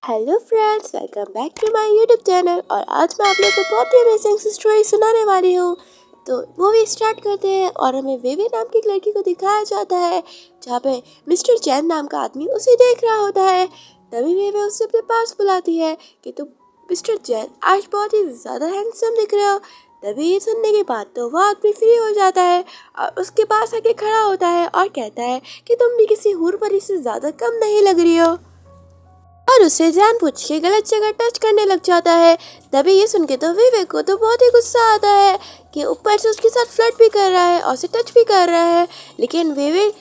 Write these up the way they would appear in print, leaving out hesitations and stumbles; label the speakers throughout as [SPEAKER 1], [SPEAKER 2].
[SPEAKER 1] Hello friends, welcome back to my YouTube channel. और आज मैं आप लोगों को बहुत ही अमेजिंग सी स्टोरी सुनाने वाली हूँ। तो मूवी स्टार्ट करते हैं और हमें वेवी नाम की एक लड़की को दिखाया जाता है, जहाँ पे मिस्टर जैन नाम का आदमी उसे देख रहा होता है। तभी वेवी उसे अपने पास बुलाती है कि तुम मिस्टर जैन आज बहुत ही ज़्यादा हैंडसम दिख रहे हो। तभी ये सुनने के बाद तो वह आदमी फ्री हो जाता है और उसके पास आके खड़ा होता है और कहता है कि तुम भी किसी हूर परी से ज़्यादा कम नहीं लग रही हो, और उसे जानबूझ के गलत जगह टच करने लग जाता है। तभी ये सुन के तो विवेक को तो बहुत ही गुस्सा आता है कि ऊपर से उसके साथ फ्लर्ट भी कर रहा है और उसे टच भी कर रहा है। लेकिन विवेक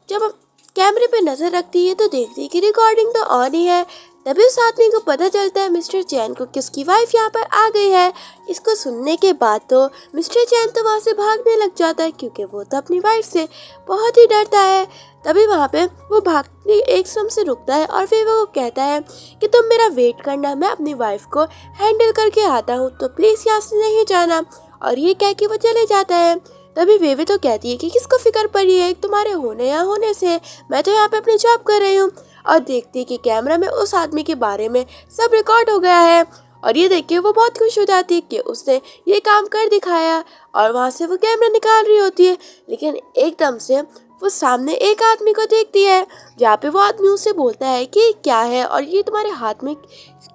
[SPEAKER 1] जब कैमरे पे नजर रखती है तो देखती है कि रिकॉर्डिंग तो ऑन ही है। तभी उस आदमी को पता चलता है मिस्टर चैन को कि उसकी वाइफ यहाँ पर आ गई है। इसको सुनने के बाद तो मिस्टर चैन तो वहाँ से भागने लग जाता है, क्योंकि वो तो अपनी वाइफ से बहुत ही डरता है। तभी वहाँ पे वो भागने एक सम से रुकता है और फिर वो कहता है कि तुम मेरा वेट करना, मैं अपनी वाइफ को हैंडल करके आता हूँ, तो प्लीज़ यहाँ से नहीं जाना। और ये कह के वो चले जाता है। तभी वेवे तो कहती है कि किसको फिक्र पड़ी है तुम्हारे होने या होने से, मैं तो यहाँ पे अपनी जॉब कर रही हूँ। और देखती है कि कैमरा में उस आदमी के बारे में सब रिकॉर्ड हो गया है। और ये देख के वो बहुत खुश हो जाती है कि उसने ये काम कर दिखाया। और वहाँ से वो कैमरा निकाल रही होती है, लेकिन एकदम से वो सामने एक आदमी को देखती है, जहाँ पे वो आदमी उससे बोलता है कि क्या है और ये तुम्हारे हाथ में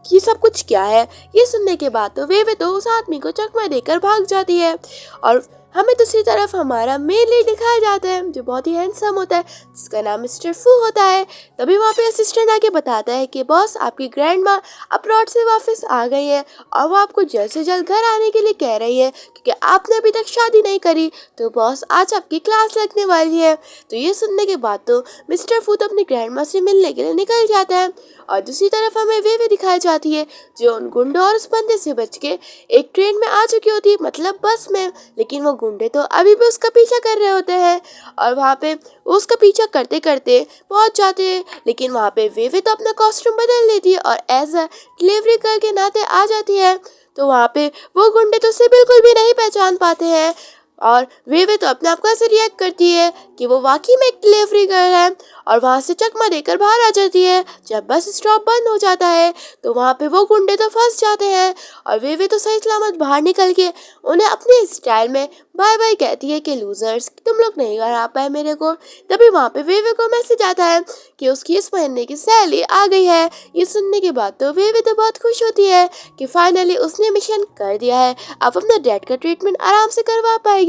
[SPEAKER 1] ये सब कुछ क्या है। ये सुनने के बाद तो वे तो उस आदमी को चकमा देकर भाग जाती है। और हमें दूसरी तरफ हमारा मेन लीड दिखाया जाता है, जो बहुत ही हैंडसम होता है, जिसका नाम मिस्टर फू होता है। तभी वहाँ पे असिस्टेंट आके बताता है कि बॉस, आपकी ग्रैंड माँ अब्रॉड से वापस आ गई है और वो आपको जल्द से जल्द घर आने के लिए कह रही है, क्योंकि आपने अभी तक शादी नहीं करी। तो बॉस, आज आपकी क्लास लगने वाली है। तो ये सुनने के बाद तो मिस्टर फू तो अपनी ग्रैंड माँ से मिलने के लिए निकल जाता है। और दूसरी तरफ हमें वे दिखाई जाती है, जो उन गुंडों और उस बंदे से बच के एक ट्रेन में आ चुकी होती है, मतलब बस में। लेकिन वो गुंडे तो अभी भी उसका पीछा कर रहे होते हैं और वहाँ पे उसका पीछा करते करते पहुँच जाते हैं। लेकिन वहाँ पे वे तो अपना कॉस्ट्यूम बदल लेती है और एज अ डिलीवरी गर्ल के नाते आ जाती है। तो वहाँ पे वो गुंडे तो उसे बिल्कुल भी नहीं पहचान पाते हैं और वे तो अपने आप को ऐसे रिएक्ट करती है कि वो वाकई में एक डिलीवरी गर्ल है, और वहाँ से चकमा देकर बाहर आ जाती है। जब बस स्टॉप बंद हो जाता है तो वहाँ पे वो गुंडे तो फंस जाते हैं और वे तो सही सलामत बाहर निकल के उन्हें अपने स्टाइल में बाय बाय कहती है कि लूजर्स, तुम लोग नहीं हरा पाए मेरे को। तभी वहाँ पे वे को मैसेज आता है कि उसकी इस महीने की सैलरी आ गई है। ये सुनने के बाद तो वे तो बहुत खुश होती है कि फाइनली उसने मिशन कर दिया है, अब अपना डैड का ट्रीटमेंट आराम से करवा पाएगी।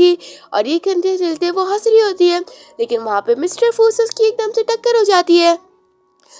[SPEAKER 1] और ये करते चलते वो हंस रही होती है, लेकिन वहाँ पे मिस्टर फूस उसकी एकदम से टक्कर हो जाती है,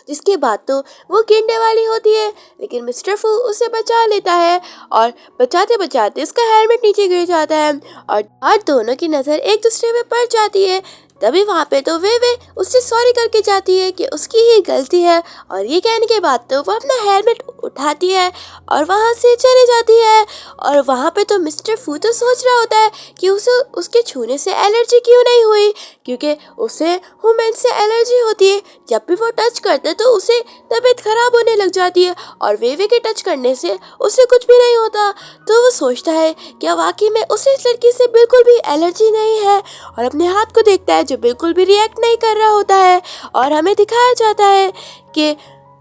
[SPEAKER 1] जिसके बाद तो वो गिरने वाली होती है। लेकिन मिस्टर फू उसे बचा लेता है और बचाते बचाते उसका हेलमेट नीचे गिर जाता है और दोनों की नज़र एक दूसरे पे पड़ जाती है। तभी वहाँ पे तो वे उससे सॉरी करके जाती है कि उसकी ही गलती है, और ये कहने के बाद तो वो अपना हेलमेट उठाती है और वहाँ से चली जाती है। और वहाँ पे तो मिस्टर फू तो सोच रहा होता है कि उसे उसके छूने से एलर्जी क्यों नहीं हुई, क्योंकि उसे ह्यूमन से एलर्जी होती है। जब भी वो टच करता है तो उसे तबीयत खराब होने लग जाती है और वेवे के टच करने से उसे कुछ भी नहीं होता। तो वो सोचता है क्या वाकई में उसे इस लड़की से बिल्कुल भी एलर्जी नहीं है, और अपने हाथ को देखता है जो बिल्कुल भी रिएक्ट नहीं कर रहा होता है। और हमें दिखाया जाता है कि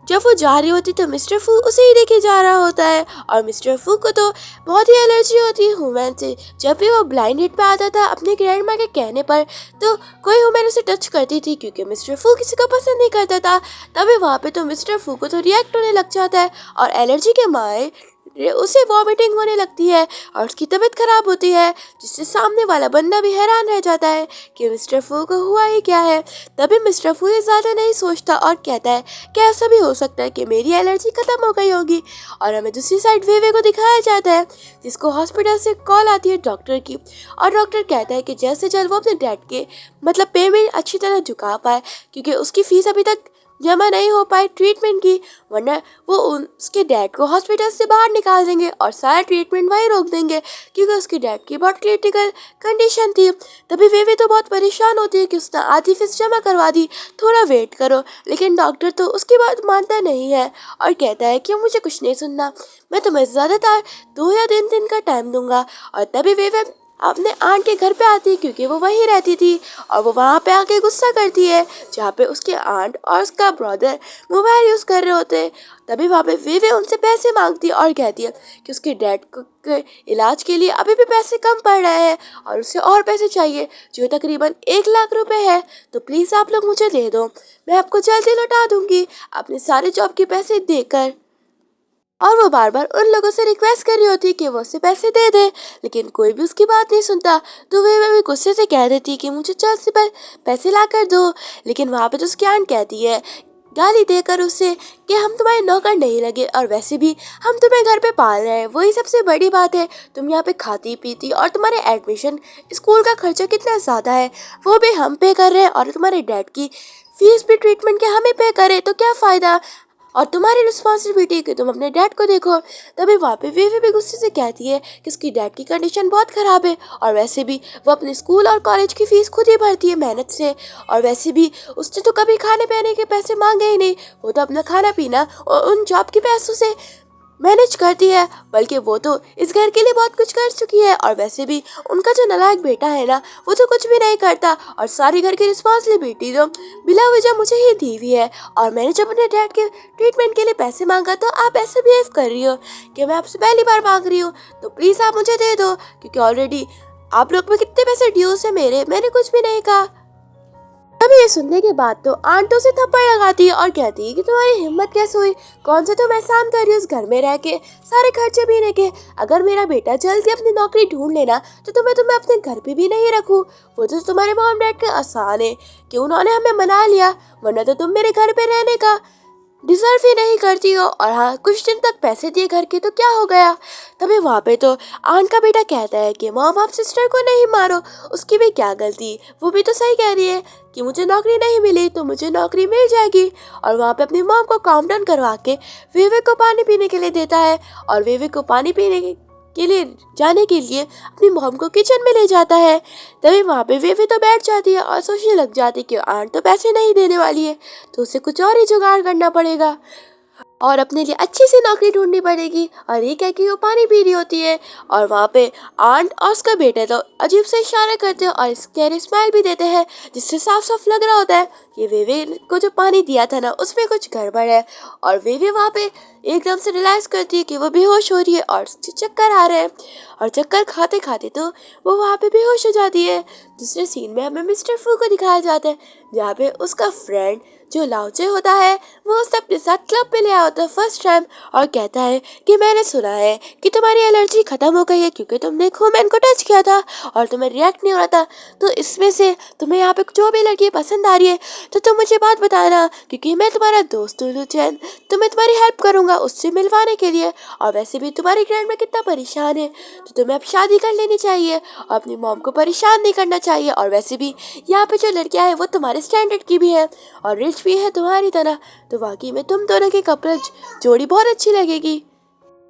[SPEAKER 1] जब वो जा रही होती तो मिस्टर फू उसे ही देखे जा रहा होता है, और मिस्टर फू को तो बहुत ही एलर्जी होती है ह्यूमन से। जब भी वो ब्लाइंड हिट पे आता था अपने ग्रैंड माँ के कहने पर, तो कोई ह्यूमन उसे टच करती थी, क्योंकि मिस्टर फू किसी को पसंद नहीं करता था। तभी वहाँ पे तो मिस्टर फू को तो रिएक्ट होने लग जाता है और एलर्जी के मारे उसे वॉमिटिंग होने लगती है और उसकी तबीयत खराब होती है, जिससे सामने वाला बंदा भी हैरान रह जाता है कि मिस्टर फू को हुआ ही क्या है। तभी मिस्टर फू ये ज़्यादा नहीं सोचता और कहता है कि ऐसा भी हो सकता है कि मेरी एलर्जी खत्म हो गई होगी। और हमें दूसरी साइड वेवे को दिखाया जाता है, जिसको हॉस्पिटल से कॉल आती है डॉक्टर की, और डॉक्टर कहता है कि जैसे जल्द वो अपने डैड के मतलब पेमेंट अच्छी तरह चुका पाए, क्योंकि उसकी फीस अभी तक जमा नहीं हो पाई ट्रीटमेंट की, वरना वो उसके डैड को हॉस्पिटल से बाहर निकाल देंगे और सारा ट्रीटमेंट वहीं रोक देंगे, क्योंकि उसके डैड की बहुत क्रिटिकल कंडीशन थी। तभी वे तो बहुत परेशान होती है कि उसने आधी फीस जमा करवा दी, थोड़ा वेट करो। लेकिन डॉक्टर तो उसकी बात मानता नहीं है और कहता है कि मुझे कुछ नहीं सुनना, मैं तुम्हें ज़्यादातर 2 या 3 दिन का टाइम दूंगा। और तभी वे अपने आंट के घर पे आती है क्योंकि वो वहीं रहती थी, और वो वहाँ पे आके गुस्सा करती है जहाँ पे उसके आंट और उसका ब्रदर मोबाइल यूज़ कर रहे होते हैं। तभी वहाँ पे वे उनसे पैसे मांगती है और कहती है कि उसके डैड को के इलाज के लिए अभी भी पैसे कम पड़ रहे हैं और उसे और पैसे चाहिए जो तकरीबन 1 लाख रुपए है। तो प्लीज़ आप लोग मुझे दे दो, मैं आपको जल्दी लौटा दूंगी अपने सारे जॉब के पैसे देकर। और वो बार बार उन लोगों से रिक्वेस्ट कर रही होती कि वो उसे पैसे दे दे, लेकिन कोई भी उसकी बात नहीं सुनता। तो वे भी गुस्से से कह देती कि मुझे जल्द से पैसे ला कर दो। लेकिन वहाँ पे तो उसकी आंट कहती है गाली देकर उसे कि हम तुम्हारे नौकर नहीं लगे, और वैसे भी हम तुम्हें घर पे पाल रहे हैं, वही सबसे बड़ी बात है। तुम यहाँ पे खाती पीती और तुम्हारे एडमिशन स्कूल का खर्चा कितना ज़्यादा है वो भी हम पे कर रहे हैं, और तुम्हारे डैड की फीस भी ट्रीटमेंट के हमें पे करें तो क्या फ़ायदा, और तुम्हारी रिस्पॉन्सिबिलिटी कि तुम अपने डैड को देखो। तभी वहाँ पे वे भी गुस्से से कहती है कि उसकी डैड की कंडीशन बहुत ख़राब है, और वैसे भी वो अपने स्कूल और कॉलेज की फ़ीस खुद ही भरती है मेहनत से, और वैसे भी उसने तो कभी खाने पीने के पैसे मांगे ही नहीं, वो तो अपना खाना पीना और उन जॉब के पैसों से मैनेज करती है। बल्कि वो तो इस घर के लिए बहुत कुछ कर चुकी है, और वैसे भी उनका जो नालायक बेटा है ना वो तो कुछ भी नहीं करता, और सारी घर की रिस्पॉन्सिबिलिटी तो बिला वजह मुझे ही दी हुई है। और मैंने जब अपने डैड के ट्रीटमेंट के लिए पैसे मांगा तो आप ऐसे बिहेव कर रही हो कि मैं आपसे पहली बार मांग रही हूँ, तो प्लीज़ आप मुझे दे दो, क्योंकि ऑलरेडी आप लोग में कितने पैसे ड्यूज है मेरे, मैंने कुछ भी नहीं कहा। तभी ये सुनने के बाद तो आंट उसे थप्पड़ लगाती है और कहती है कि तुम्हारी हिम्मत कैसे हुई, कौन से तुम एहसान कर रही हो उस घर में रह के सारे खर्चे भी के। अगर मेरा बेटा जल्दी अपनी नौकरी ढूंढ लेना तो मैं अपने घर पे भी नहीं रखूँ। वो तो तुम्हारे मॉम डैड का एहसान है कि उन्होंने हमें मना लिया, वरना तो तुम मेरे घर पे रहने का डिजर्व ही नहीं करती हो। और हाँ, कुछ दिन तक पैसे दिए घर के तो क्या हो गया। तभी वहाँ पे तो आंट का बेटा कहता है कि मॉम आप सिस्टर को नहीं मारो, उसकी भी क्या गलती, वो भी तो सही कह रही है कि मुझे नौकरी नहीं मिली तो मुझे नौकरी मिल जाएगी। और वहाँ पे अपनी मॉम को काम डाउन करवा के विवेक को पानी पीने के लिए देता है, और विवेक को पानी पीने के लिए जाने के लिए अपनी मॉम को किचन में ले जाता है। तभी वहाँ पे वे तो बैठ जाती है और सोचने लग जाती है कि आंट तो पैसे नहीं देने वाली है, तो उसे कुछ और ही जुगाड़ करना पड़ेगा और अपने लिए अच्छी सी नौकरी ढूंढनी पड़ेगी। और ये कह के वो पानी पी रही होती है, और वहाँ पे आंट और उसका बेटा तो अजीब से इशारे करते हैं और स्कैरी स्माइल भी देते हैं, जिससे साफ साफ लग रहा होता है कि वे को जो पानी दिया था ना उसमें कुछ गड़बड़ है। और वे वहाँ पे एकदम से रियलाइज करती है कि वो बेहोश हो रही है और उसके चक्कर आ रहे हैं, और चक्कर खाते खाते तो वो वहाँ पे बेहोश हो जाती है। दूसरे सीन में हमें मिस्टर फू को दिखाया जाता है, जहाँ पे उसका फ्रेंड जो लाउचे होता है वो उसे अपने साथ क्लब पे ले आया होता है फर्स्ट टाइम, और कहता है कि मैंने सुना है कि तुम्हारी एलर्जी खत्म हो गई है क्योंकि तुमने ह्यूमन को टच किया था और तुम्हें रिएक्ट नहीं हो रहा था, तो इसमें से तुम्हें यहाँ पे जो भी लड़की पसंद आ रही है तो तुम मुझे बात बताना, क्योंकि मैं तुम्हारा दोस्त हूँ लुचैन, तो मैं तुम्हारी हेल्प करूँगा उससे मिलवाने के लिए। और वैसे भी तुम्हारी ग्रैंड में कितना परेशान है तो तुम्हें अब शादी कर लेनी चाहिए और अपनी मॉम को परेशान नहीं करना चाहिए। और वैसे भी यहाँ पे जो लड़कियाँ हैं वो तुम्हारे स्टैंडर्ड की भी है और रिच भी है तुम्हारी तरह, तो वाकई में तुम दोनों की कपल जोड़ी बहुत अच्छी लगेगी।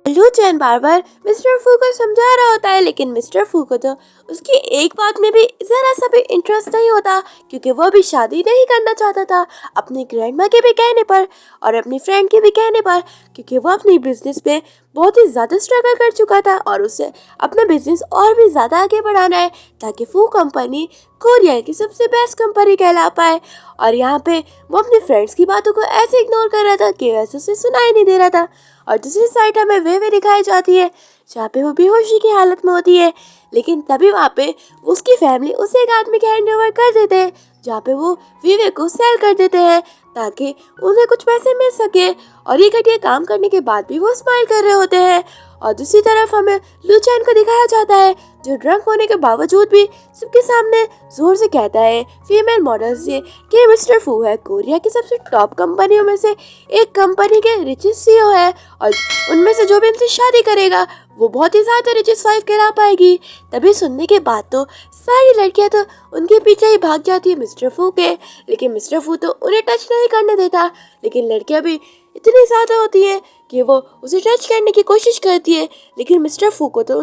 [SPEAKER 1] लू चैन बार बार मिस्टर फू को समझा रहा होता है, लेकिन मिस्टर फू को तो उसकी एक बात में भी जरा सा भी इंटरेस्ट नहीं होता, क्योंकि वो भी शादी नहीं करना चाहता था अपनी ग्रैंडमा के भी कहने पर और अपनी फ्रेंड के भी कहने पर, क्योंकि वो अपनी बिजनेस में बहुत ही ज़्यादा स्ट्रगल कर चुका था और उसे अपना बिजनेस और भी ज़्यादा आगे बढ़ाना है ताकि फू कंपनी कोरिया की सबसे बेस्ट कंपनी कहला पाए। और यहाँ पे वो अपने फ्रेंड्स की बातों को ऐसे इग्नोर कर रहा था कि वैसे उसे सुनाई नहीं दे रहा था। और दूसरी साइड हमें वे दिखाई जाती है जहाँ पे वो बेहोशी की हालत में होती है, लेकिन तभी वहाँ पे उसकी फैमिली उसे एक आदमी के हैंड ओवर कर देते हैं, जहाँ पे वो विवेक को सेल कर देते हैं ताकि उन्हें कुछ पैसे मिल सके। और ये घटिया काम करने के बाद भी वो स्माइल कर रहे होते हैं। और दूसरी तरफ हमें लुचैन को दिखाया जाता है जो ड्रंक होने के बावजूद भी सबके सामने जोर से कहता है फीमेल मॉडल से कि मिस्टर फू है कोरिया की सबसे टॉप कंपनियों में से एक कंपनी के रिचेस्ट सीईओ है, और उनमें से जो भी इनसे शादी करेगा वो बहुत ही ज़्यादा रिचेस्ट वाइफ कहला पाएगी। तभी सुनने के बाद तो सारी लड़कियां तो उनके पीछे ही भाग जाती है मिस्टर फू के, लेकिन मिस्टर फू तो उन्हें टच नहीं करने देता। लेकिन लड़कियां भी इतनी ज़्यादा होती हैं कि वो उसे टच करने की कोशिश करती है, लेकिन मिस्टर फू को तो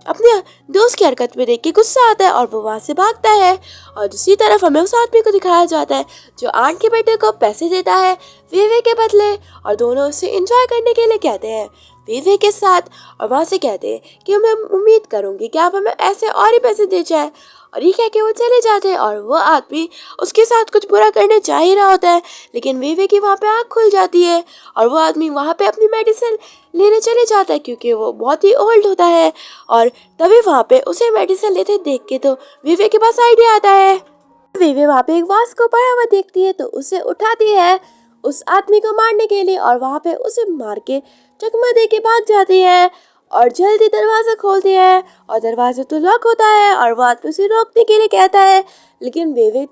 [SPEAKER 1] अपने दोस्त की हरकत में देख के गुस्सा आता है और वो वहाँ से भागता है। और दूसरी तरफ हमें उस आदमी को दिखाया जाता है जो आंट के बेटे को पैसे देता है वेवे के बदले और दोनों उसे एंजॉय करने के लिए कहते हैं वेवे के साथ। और वहाँ से कहते हैं कि मैं उम्मीद करूंगी कि आप हमें ऐसे और ही पैसे दे जाए। और ये कह के वो चले जाते हैं और वो आदमी उसके साथ कुछ बुरा करने जा ही रहा होता है, लेकिन वेवे की वहाँ पे आँख खुल जाती है और वो आदमी वहाँ पे अपनी मेडिसिन लेने चले जाता है क्योंकि वो बहुत ही ओल्ड होता है। और तभी वहाँ पे उसे मेडिसिन लेते देख के तो वेवे के पास आइडिया आता है। वेवे वहाँ पे एक वास को पड़ा हुआ देखती है तो उसे उठाती है उस आदमी को मारने के लिए और वहाँ पे उसे मार के चकमा दे के भाग जाती है और जल्दी दरवाज़ा खोलती है। और दरवाज़ा तो लॉक होता है और वो आदमी उसे रोकने के लिए कहता है, लेकिन वेवे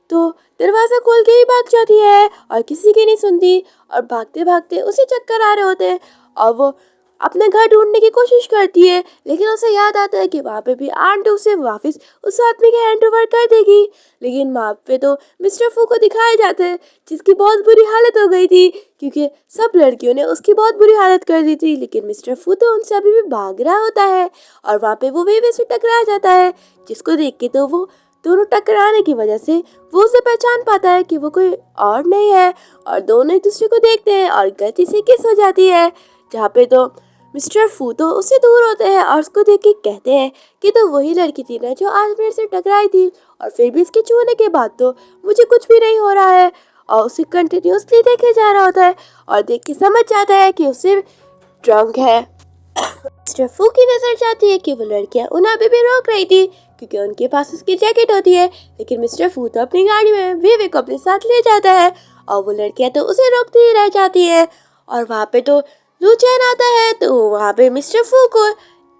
[SPEAKER 1] तो दरवाज़ा खोल के ही भाग जाती है और किसी की नहीं सुनती। और भागते भागते उसे चक्कर आ रहे होते हैं और वो अपने घर ढूंढने की कोशिश करती है, लेकिन उसे याद आता है कि वहाँ पे भी आंटी उसे वापस उस आदमी के हैंड ओवर कर देगी। लेकिन वहाँ पे तो मिस्टर फू को दिखाया जाता है जिसकी बहुत बुरी हालत हो गई थी क्योंकि सब लड़कियों ने उसकी बहुत बुरी हालत कर दी थी। लेकिन मिस्टर फू तो उनसे अभी भी भाग रहा होता है और वहाँ पे वो वेवे से टकरा जाता है, जिसको देख के तो वो दोनों टकराने की वजह से वो उसे पहचान पाता है कि वो कोई और नहीं है। और दोनों एक दूसरे को देखते हैं और गलती से किस हो जाती है, जहाँ पे तो मिस्टर फू तो उससे दूर होते हैं और उसको देख के कहते हैं कि तो वही लड़की थी ना जो आज मेरे से टकराई थी, और फिर भी इसके छूने के बाद तो मुझे कुछ भी नहीं हो रहा है। और उसे कंटिन्यूसली देखे जा रहा होता है और देख के समझ जाता है कि उसे ड्रंक है। मिस्टर फू की नजर जाती है कि वो लड़कियां उन्हें अभी भी रोक रही थी क्योंकि उनके पास उसकी जैकेट होती है, लेकिन मिस्टर फू तो अपनी गाड़ी में वेवे को अपने साथ ले जाता है और वो लड़कियां तो उसे रोकती ही रह जाती है। और वहाँ पे तो लू चैन आता है तो वहाँ पे मिस्टर फू को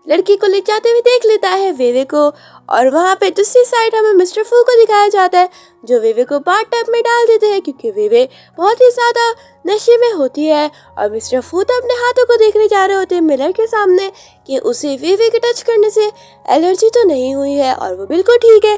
[SPEAKER 1] लड़की को ले जाते हुए देख लेता है वेवे को। और वहाँ पे दूसरी साइड हमें मिस्टर फू को दिखाया जाता है जो वेवे को बाथ टब में डाल देते हैं क्योंकि वेवे बहुत ही ज़्यादा नशे में होती है। और मिस्टर फू तो अपने हाथों को देखने जा रहे होते हैं मिरर के सामने कि उसे वेवे के टच करने से एलर्जी तो नहीं हुई है और वो बिल्कुल ठीक है।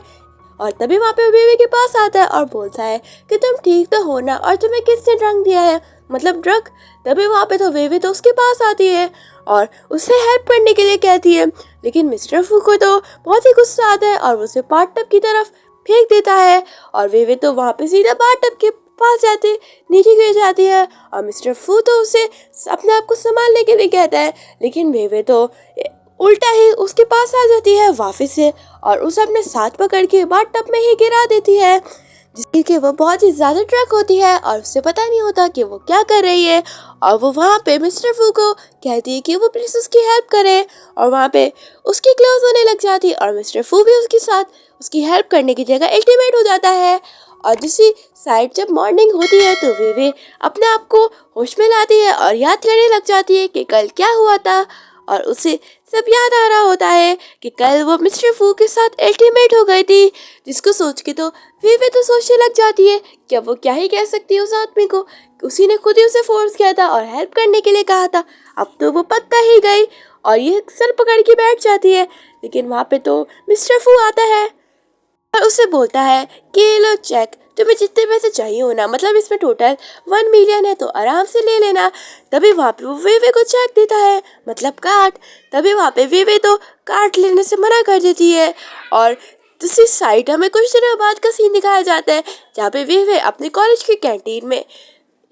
[SPEAKER 1] और तभी वहाँ पे वेवे के पास आता है और बोलता है कि तुम ठीक तो हो ना, और तुम्हें किसने ड्रग दिया है, मतलब ड्रग। तभी वहाँ पे तो वेवे तो उसके पास आती है और उसे हेल्प करने के लिए कहती है, लेकिन मिस्टर फू को तो बहुत ही गुस्सा आता है और उसे बाथ टब की तरफ फेंक देता है। और वेवे तो वहाँ पे सीधा बाथ टब के पास जाते नीचे गिर जाती है और मिस्टर फू तो उसे अपने आप को संभालने के लिए कहता है, लेकिन वेवे तो उल्टा ही उसके पास आ जाती है वापस से और उसे अपने साथ पकड़ के बाथ टब में ही गिरा देती है, जिसकी कि वो बहुत ही ज़्यादा ड्रग होती है और उसे पता नहीं होता कि वो क्या कर रही है। और वो वहाँ पे मिस्टर फू को कहती है कि वो प्लीज़ उसकी हेल्प करे और वहाँ पे उसकी क्लोज होने लग जाती है और मिस्टर फू भी उसके साथ उसकी हेल्प करने की जगह अल्टीमेट हो जाता है। और दूसरी साइड जब मॉर्निंग होती है तो वे अपने आप को होश में लाती है और याद करने लग जाती है कि कल क्या हुआ था, और उसे सब याद आ रहा होता है कि कल वो मिस्टर फू के साथ अल्टीमेट हो गई थी, जिसको सोच के तो वे तो सोचने लग जाती है कि अब वो क्या ही कह सकती है उस आदमी को, उसी ने खुद ही उसे फोर्स किया था और हेल्प करने के लिए कहा था। अब तो वो पक्का ही गई और ये सर पकड़ के बैठ जाती है, लेकिन वहाँ पे तो मिस्टर फू आता है और उसे बोलता है कि लो चेक, तुम्हें जितने पैसे चाहिए हो ना, मतलब इसमें टोटल 1 मिलियन है तो आराम से ले लेना। तभी वहाँ पे वो वेवे को चेक देता है, मतलब कार्ड। तभी वहाँ पे वेवे तो कार्ड लेने से मना कर देती है। और दूसरी साइड हमें कुछ दिनों बाद का सीन दिखाया जाता है जहाँ पे वेवे अपने कॉलेज की कैंटीन में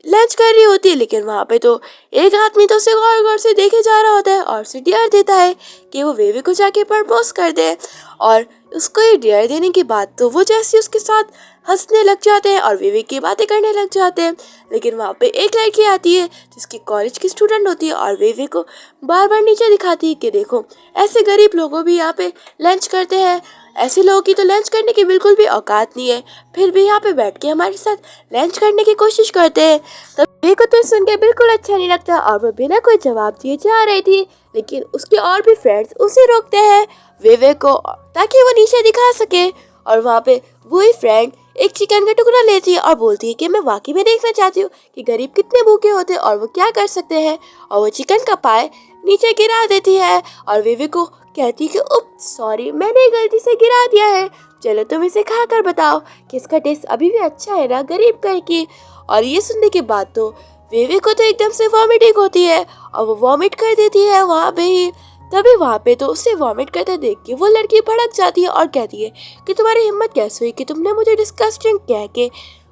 [SPEAKER 1] लंच कर रही होती है, लेकिन वहाँ पे तो एक आदमी तो उसे गौर गौर से देखे जा रहा होता है और उसे डियर देता है कि वो वेवे को जाके प्रपोज कर दे। और उसको ये डियर देने के बाद तो वो जैसे उसके साथ हंसने लग जाते हैं और वेवे की बातें करने लग जाते हैं। लेकिन वहाँ पे एक लड़की आती है जिसकी कॉलेज की स्टूडेंट होती है और वेवे को बार बार नीचे दिखाती है कि देखो ऐसे गरीब लोगों भी यहाँ पे लंच करते हैं, ऐसे लोगों की तो लंच करने की बिल्कुल भी औकात नहीं है, फिर भी यहाँ पे बैठ के हमारे साथ लंच करने की कोशिश करते हैं। तब वेवे को तो सुन के बिल्कुल अच्छा नहीं लगता और वो बिना कोई जवाब दिए जा रही थी, लेकिन उसके और भी फ्रेंड्स उसे रोकते हैं वेवे को ताकि वो नीचे दिखा सके। और वहाँ पे वही फ्रेंड एक चिकन का टुकड़ा लेती है और बोलती है कि मैं वाकई में देखना चाहती हूँ कि गरीब कितने भूखे होते हैं और वो क्या कर सकते हैं, और वो चिकन का पाए नीचे गिरा देती है और वेवे को कहती है कि उप सॉरी, मैंने गलती से गिरा दिया है, चलो तुम इसे खा कर बताओ कि इसका टेस्ट अभी भी अच्छा है ना, गरीब कह के। और ये सुनने के बाद तो वेवे को तो एकदम से वॉमिटिंग होती है और वो वॉमिट कर देती है वहाँ पे ही। तभी वहाँ पे तो उसे वॉमिट करते देख के वो लड़की भड़क जाती है और कहती है कि तुम्हारी हिम्मत कैसे हुई कि तुमने मुझे डिस्गस्टिंग कह के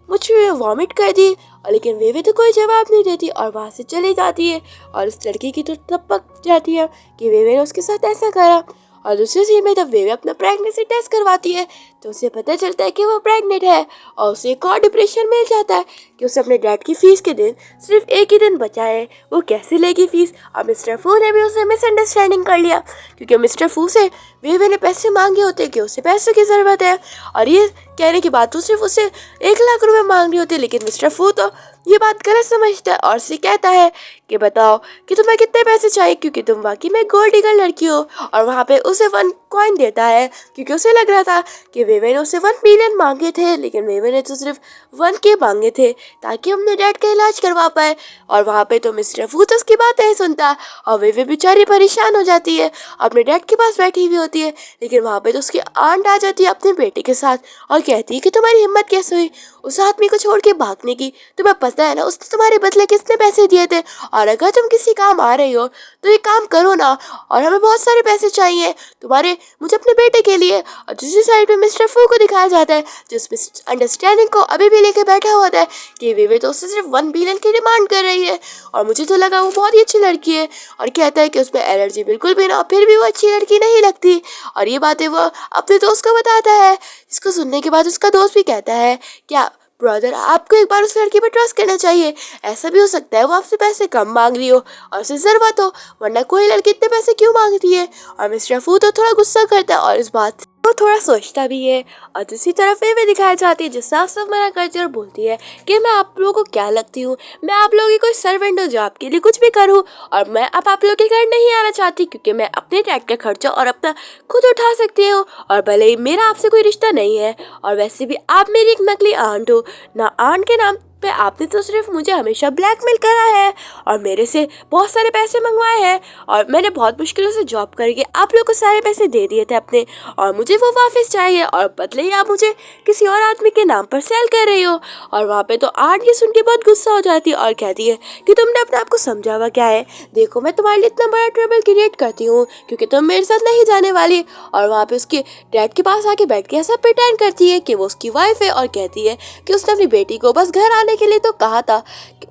[SPEAKER 1] मुझे वॉमिट कर दी। और लेकिन वेवे तो कोई जवाब नहीं देती और वहाँ से चली जाती है। और उस लड़की की तो तब पक जाती है कि वेवे ने उसके साथ ऐसा करा। और दूसरी सीन में जब वेवे अपना प्रेगनेंसी टेस्ट करवाती है तो उसे पता चलता है कि वो प्रेग्नेंट है। और उसे एक और डिप्रेशन मिल जाता है कि उसे अपने डैड की फीस के दिन सिर्फ एक ही दिन बचा है, वो कैसे लेगी फीस। और मिस्टर फू ने भी उसे मिसअंडरस्टैंडिंग कर लिया क्योंकि मिस्टर फू से वेवे ने पैसे मांगे होते कि उसे पैसों की ज़रूरत है। और ये कहने की बात तो सिर्फ उसे 1 लाख रुपए मांग रही होती है, लेकिन मिस्टर फू तो ये बात गलत समझता है और उसे कहता है कि बताओ कि तुम्हें कितने पैसे चाहिए क्योंकि तुम वाकई में गोल्ड डिगर लड़की हो। और वहाँ पे उसे 1 कॉइन देता है क्योंकि उसे लग रहा था कि वेवे ने उसे 1 बिलियन मांगे थे, लेकिन वेवे ने तो सिर्फ 1 के मांगे थे ताकि अपने डैड का इलाज करवा पाए। और वहाँ पे तो मिस्टर फू तो उसकी बात नहीं सुनता और वेवे बेचारी परेशान हो जाती है, अपने डैड के पास बैठी हुई होती है। लेकिन वहाँ पे तो उसकी आंट आ जाती है अपने बेटे के साथ और कहती है कि तुम्हारी हिम्मत कैसे हुई उस आदमी को छोड़ के भागने की, तुम्हें पता है ना उसने तुम्हारे बदले कितने पैसे दिए थे, और अगर तुम किसी काम आ रही हो तो ये काम करो ना, और हमें बहुत सारे पैसे चाहिए तुम्हारे मुझे अपने बेटे के लिए। और दूसरी साइड पे मिस्टर फू को दिखाया जाता है जिस अंडरस्टैंडिंग को अभी भी लेके बैठा होता है कि वेवे तो उससे सिर्फ 1 बिलियन की डिमांड कर रही है और मुझे तो लगा वो बहुत ही अच्छी लड़की है, और कहता है कि उसमें एलर्जी बिल्कुल भी ना, फिर भी वो अच्छी लड़की नहीं लगती। और ये बातें वो अपने दोस्त को बताता है। इसको सुनने के बाद उसका दोस्त भी कहता है क्या ब्रदर आपको एक बार उस लड़की पर ट्रस्ट करना चाहिए, ऐसा भी हो सकता है वो आपसे पैसे कम मांग रही हो और उसे जरूरत हो, वरना कोई लड़की इतने पैसे क्यों मांग रही है। और मिस्टर फू तो थोड़ा गुस्सा करता है और इस बात से वो थोड़ा सोचता भी है। और दूसरी तरफ वेवे दिखाई जाती है जो साफ साफ मना करती है और बोलती है कि मैं आप लोगों को क्या लगती हूँ, मैं आप लोगों की कोई सर्वेंट हूँ जो आपके लिए कुछ भी करूँ, और मैं अब आप लोगों के घर नहीं आना चाहती क्योंकि मैं अपने डैड का खर्चा और अपना खुद उठा सकती हूँ, और भले ही मेरा आपसे कोई रिश्ता नहीं है, और वैसे भी आप मेरी एक नकली आंट हो ना, आंट के नाम पे आपने तो सिर्फ मुझे हमेशा ब्लैकमेल करा है और मेरे से बहुत सारे पैसे मंगवाए हैं, और मैंने बहुत मुश्किलों से जॉब करके आप लोग को सारे पैसे दे दिए थे अपने, और मुझे वो वापस चाहिए, और बदले ही आप मुझे किसी और आदमी के नाम पर सेल कर रही हो। और वहाँ पे तो आंट ये सुन के बहुत गुस्सा हो जाती है और कहती है कि तुमने अपने आप को समझा हुआ क्या है, देखो मैं तुम्हारे लिए इतना बड़ा ट्रबल क्रिएट करती हूँ क्योंकि तुम मेरे साथ नहीं जाने वाली। और वहाँ पे उसके डैड के पास आके बैठ के ऐसा प्रिटेंड करती है कि वो उसकी वाइफ है और कहती है कि उसने अपनी बेटी को बस घर आने के लिए तो कहा था,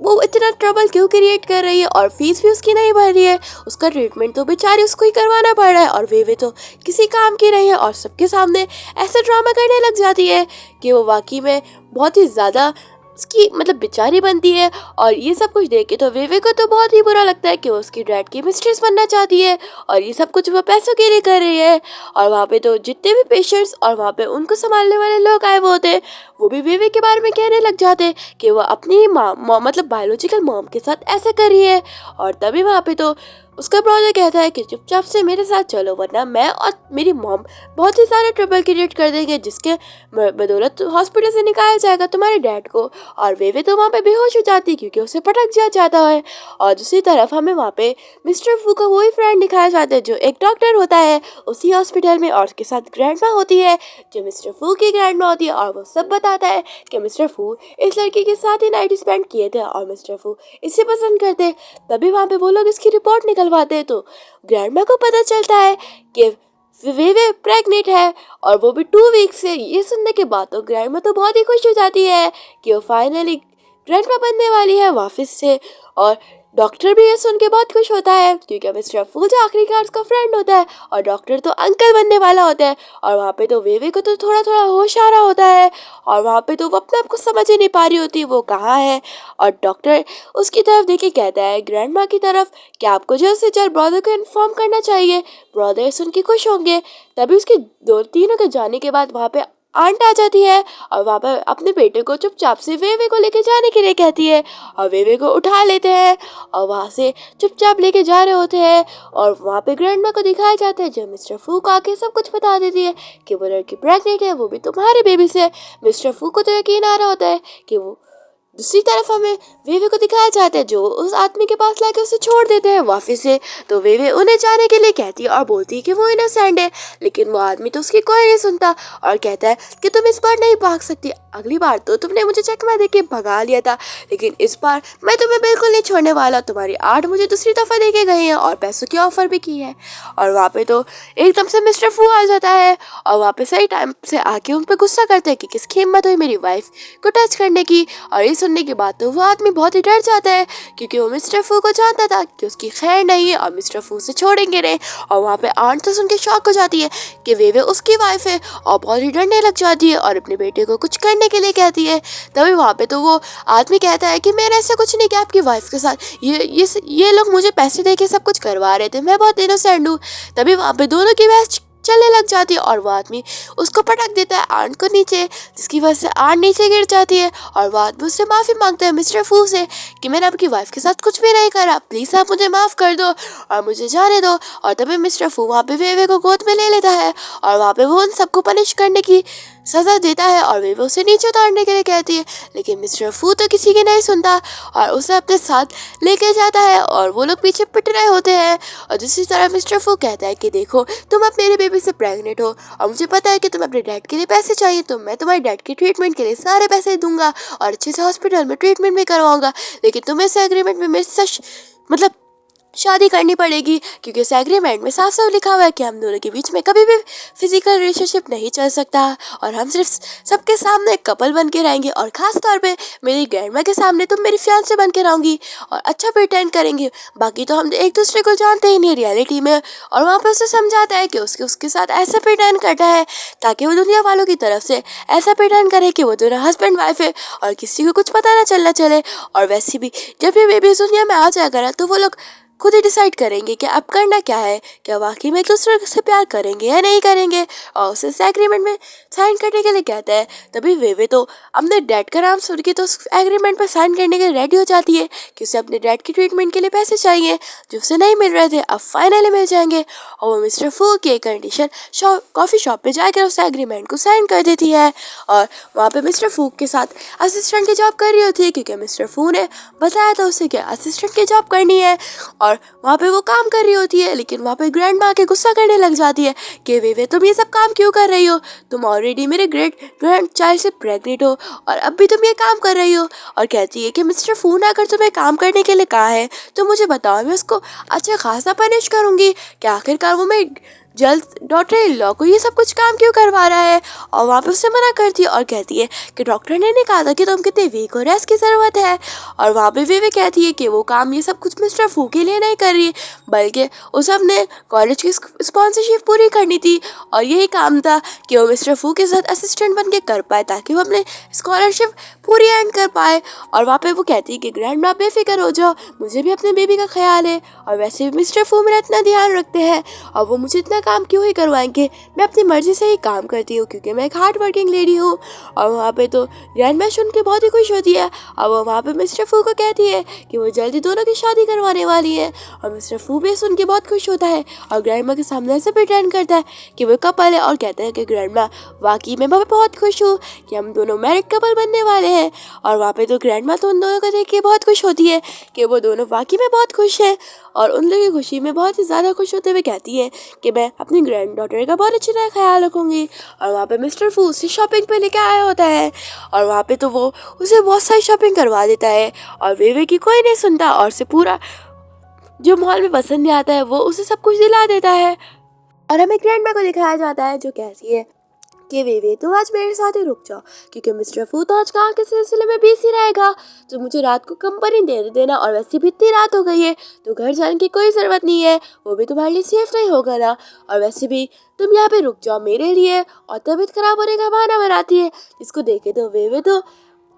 [SPEAKER 1] वो इतना ट्रबल क्यों क्रिएट कर रही है, और फीस भी उसकी नहीं भर रही है, उसका ट्रीटमेंट तो बेचारी उसको ही करवाना पड़ रहा है, और वेवे तो किसी काम की नहीं है और सबके सामने ऐसा ड्रामा करने लग जाती है कि वो वाकई में बहुत ही ज़्यादा उसकी मतलब बेचारी बनती है। और ये सब कुछ देख के तो वेवे को तो बहुत ही बुरा लगता है कि वो उसकी डैड की मिस्ट्रेस बनना चाहती है और ये सब कुछ वो पैसों के लिए कर रही है। और वहाँ पे तो जितने भी पेशेंट्स और वहाँ पे उनको संभालने वाले लोग आए वो होते, वो भी वेवे के बारे में कहने लग जाते कि वो अपनी माँ मतलब बायोलॉजिकल मॉम के साथ ऐसा कर रही है। और तभी वहाँ पे तो उसका ब्रदर कहता है कि चुपचाप से मेरे साथ चलो वरना मैं और मेरी मॉम बहुत ही सारे ट्रबल क्रिएट कर देंगे जिसके बदौलत हॉस्पिटल से निकाला जाएगा तुम्हारे डैड को। और वेवे तो वहाँ पे बेहोश हो जाती क्योंकि उसे पटक दिया जाता है। और दूसरी तरफ हमें वहाँ पे मिस्टर फू का वही फ्रेंड दिखाया जाता है जो एक डॉक्टर होता है उसी हॉस्पिटल में, और उसके साथ ग्रैंडमा होती है जो मिस्टर फू की ग्रैंडमा होती है, और वो सब बताता है कि मिस्टर फू इस लड़की के साथ ही नाइट स्पेंड किए थे और मिस्टर फू इसे पसंद करते। तभी वहाँ पे वो लोग इसकी रिपोर्ट निकलवाते हैं तो ग्रैंडमा को पता चलता है कि वेवे प्रेग्नेंट है और वो भी 2 वीक से। ये सुनने के बाद तो ग्रैंडमा तो बहुत ही खुश हो जाती है कि वो फाइनली ग्रैंडमा बनने वाली है वापस से। और डॉक्टर भी ये सुन के बहुत खुश होता है क्योंकि मिस्टर फू जो आखिरकार उसका फ्रेंड होता है और डॉक्टर तो अंकल बनने वाला होता है। और वहाँ पे तो वेवे को तो थोड़ा थोड़ा होश आ रहा होता है और वहाँ पे तो वो अपने आप को समझ ही नहीं पा रही होती वो कहाँ है। और डॉक्टर उसकी तरफ देख के कहता है ग्रैंडमा की तरफ कि आपको जल्द से जल्द ब्रदर को इन्फॉर्म करना चाहिए, ब्रदर सुन के खुश होंगे। तभी उसके 2-3 के जाने के बाद वहाँ पे आंट आ जाती है और वहाँ पर अपने बेटे को चुपचाप से वेवे को लेके जाने के लिए कहती है और वेवे को उठा लेते हैं और वहाँ से चुपचाप लेके जा रहे होते हैं। और वहाँ पे ग्रैंडमा को दिखाया जाता है जो मिस्टर फू को आके सब कुछ बता देती है कि वो लड़की प्रेग्नेंट है, वो भी तुम्हारे बेबी से। मिस्टर फू को तो यकीन आ रहा होता है कि वो। दूसरी तरफ हमें वेवे को दिखाया जाता है जो उस आदमी के पास लाके उसे छोड़ देते हैं वापस से। तो वेवे उन्हें जाने के लिए कहती है और बोलती है कि वो इनोसेंट है, लेकिन वो आदमी तो उसकी कोई नहीं सुनता और कहता है कि तुम इस बार नहीं भाग सकती, अगली बार तो तुमने मुझे चकमा दे के भगा लिया था, लेकिन इस बार मैं तुम्हें बिल्कुल नहीं छोड़ने वाला। तुम्हारी आर्ट मुझे दूसरी दफ़ा देके गए हैं और पैसों की ऑफर भी की है। और वहाँ पे तो एकदम से मिस्टर फू आ जाता है और वहाँ पे सही टाइम से आके उन पर गुस्सा करते हैं कि किसकी हिम्मत हुई मेरी वाइफ को टच करने की। और इस सुनने के बाद तो वो आदमी बहुत ही डर जाता है, क्योंकि वो मिस्टर फू को जानता था कि उसकी खैर नहीं है और मिस्टर फू से छोड़ेंगे नहीं। और वहाँ पे आंट तो सुन के शॉक हो जाती है कि वे उसकी वाइफ है, और बहुत ही डरने लग जाती है और अपने बेटे को कुछ करने के लिए कहती है। तभी वहाँ पे तो वो आदमी कहता है कि मैंने ऐसा कुछ नहीं किया आपकी वाइफ के साथ, ये लोग मुझे पैसे दे के सब कुछ करवा रहे थे, मैं बहुत इनोसेंट हूँ। तभी वहाँ पे दोनों की बहस चलने लग जाती है और वो आदमी उसको पटक देता है आंट को नीचे, जिसकी वजह से आंट नीचे गिर जाती है। और वो आदमी उससे माफ़ी मांगता है मिस्टर फू से कि मैंने आपकी वाइफ के साथ कुछ भी नहीं करा, प्लीज़ आप मुझे माफ़ कर दो और मुझे जाने दो। और तभी मिस्टर फू वहाँ पे वेवे को गोद में ले लेता है और वहाँ पे वो उन सबको पनिश करने की सज़ा देता है और वे उसे नीचे उतारने के लिए कहती है। लेकिन मिस्टर फू तो किसी की नहीं सुनता और उसे अपने साथ लेके जाता है और वो लोग पीछे पिट रहे होते हैं। और दूसरी तरफ मिस्टर फू कहता है कि देखो, तुम अब मेरे बेबी से प्रेग्नेंट हो और मुझे पता है कि तुम अपने डैड के लिए पैसे चाहिए, तो मैं तुम्हारे डैड के ट्रीटमेंट के लिए सारे पैसे दूंगा और अच्छे से हॉस्पिटल में ट्रीटमेंट भी करवाऊंगा। लेकिन तुम्हें इस एग्रीमेंट में मेरे साथ मतलब शादी करनी पड़ेगी, क्योंकि इस एग्रीमेंट में साफ साफ लिखा हुआ है कि हम दोनों के बीच में कभी भी फिजिकल रिलेशनशिप नहीं चल सकता और हम सिर्फ सबके सामने एक कपल बन के रहेंगे और ख़ास तौर पे मेरी ग्रैंडमा के सामने तुम मेरी फियांसे बन के रहोगी और अच्छा प्रिटेंड करेंगे, बाकी तो हम एक दूसरे को जानते ही नहीं रियलिटी में। और वहाँ पर उसे समझाता है कि उसके साथ ऐसा प्रिटेंड करना है ताकि वो दुनिया वालों की तरफ से ऐसा प्रिटेंड करे कि वो दोनों हस्बैंड वाइफ है और किसी को कुछ पता ना चलना चले। और वैसे भी जब ये बेबी इस दुनिया में आ जाएगा ना, तो वो लोग खुद ही डिसाइड करेंगे कि अब करना क्या है, क्या वाकई में एक दूसरे से प्यार करेंगे या नहीं करेंगे। और उसे एग्रीमेंट में साइन करने के लिए कहता है। तभी वे तो अपने डैड का नाम सुन के तो उस एग्रीमेंट पर साइन करने के लिए रेडी हो जाती है कि उसे अपने डैड की ट्रीटमेंट के लिए पैसे चाहिए जो उसे नहीं मिल रहे थे, अब फाइनली मिल जाएंगे। और वो मिस्टर फू की एक कंडीशन कॉफ़ी शॉप पे जाकर उस एग्रीमेंट को साइन कर देती है और वहाँ पे मिस्टर फू के साथ असिस्टेंट की जॉब कर रही होती है, क्योंकि मिस्टर फू ने बताया था उसे कि असिस्टेंट की जॉब करनी है। और वहाँ पे वो काम कर रही होती है, लेकिन वहाँ पे ग्रैंड माँ के गुस्सा करने लग जाती है कि वे तुम ये सब काम क्यों कर रही हो, तुम ऑलरेडी मेरे ग्रैंड चाइल्ड से प्रेग्नेंट हो और अब भी तुम ये काम कर रही हो। और कहती है कि मिस्टर फू ने अगर तुम्हें काम करने के लिए कहा है तो मुझे बताओ, मैं उसको अच्छा खासा पनिश करूँगी कि आखिरकार वो मैं जल्द डॉक्टर इन लॉ को ये सब कुछ काम क्यों करवा रहा है। और वहाँ पे उससे मना करती है और कहती है कि डॉक्टर ने नहीं कहा था कि तुम कितने वीक हो, रेस्ट की ज़रूरत है। और वहाँ पे वे कहती है कि वो काम ये सब कुछ मिस्टर फू के लिए नहीं कर रही, बल्कि उसे अपने कॉलेज की स्पॉन्सरशिप पूरी करनी थी और यही काम था कि वो मिस्टर फू के साथ असिस्टेंट बन के कर पाए ताकि वो अपने स्कॉलरशिप पूरी एंड कर पाए। और वहाँ पे वो कहती है कि ग्रैंड माँ बेफिक्र हो जाओ, मुझे भी अपने बेबी का ख्याल है और वैसे भी मिस्टर फू मेरा इतना ध्यान रखते हैं और वो मुझे इतना काम क्यों ही करवाएंगे, मैं अपनी मर्जी से ही काम करती हूँ क्योंकि मैं एक हार्ड वर्किंग लेडी हूँ। और वहाँ पे तो ग्रैंड माँ सुन के बहुत ही खुश होती है और वो वहाँ पे मिस्टर फू को कहती है कि वो जल्दी दोनों की शादी करवाने वाली है। और मिस्टर फू भी सुन के बहुत खुश होता है और ग्रैंड माँ के सामने ऐसे प्रिटेंड करता है कि वो कपल है और कहता है कि ग्रैंड माँ वाकई मैं बहुत खुश हूँ कि हम दोनों मैरिड कपल बनने वाले हैं। और वहाँ पे तो ग्रैंड माँ तो उन दोनों को देख के बहुत खुश होती है कि वो दोनों वाकई में बहुत खुश हैं और उन लोगों की खुशी में बहुत ही ज़्यादा खुश होते हुए कहती है कि मैं अपनी ग्रैंड डॉटर का बहुत अच्छी तरह ख्याल रखूँगी। और वहाँ पे मिस्टर फू उसे शॉपिंग पे लेके आया होता है और वहाँ पे तो वो उसे बहुत सारी शॉपिंग करवा देता है और वे की कोई नहीं सुनता और उसे पूरा जो मॉल में पसंद नहीं आता है वो उसे सब कुछ दिला देता है। और हमें ग्रैंड माँ को दिखाया जाता है जो कहती है कि वे तो आज मेरे साथ ही रुक जाओ क्योंकि मिस्टर फू तो आज काम के सिलसिले में बिजी रहेगा, तो मुझे रात को कंपनी दे देना और वैसे भी इतनी रात हो गई है तो घर जाने की कोई ज़रूरत नहीं है, वो भी तुम्हारे लिए सेफ नहीं होगा ना। और वैसे भी तुम यहाँ पे रुक जाओ मेरे लिए। और तबीयत खराब होने का बहाना बनाती है, जिसको देखे तो वे तो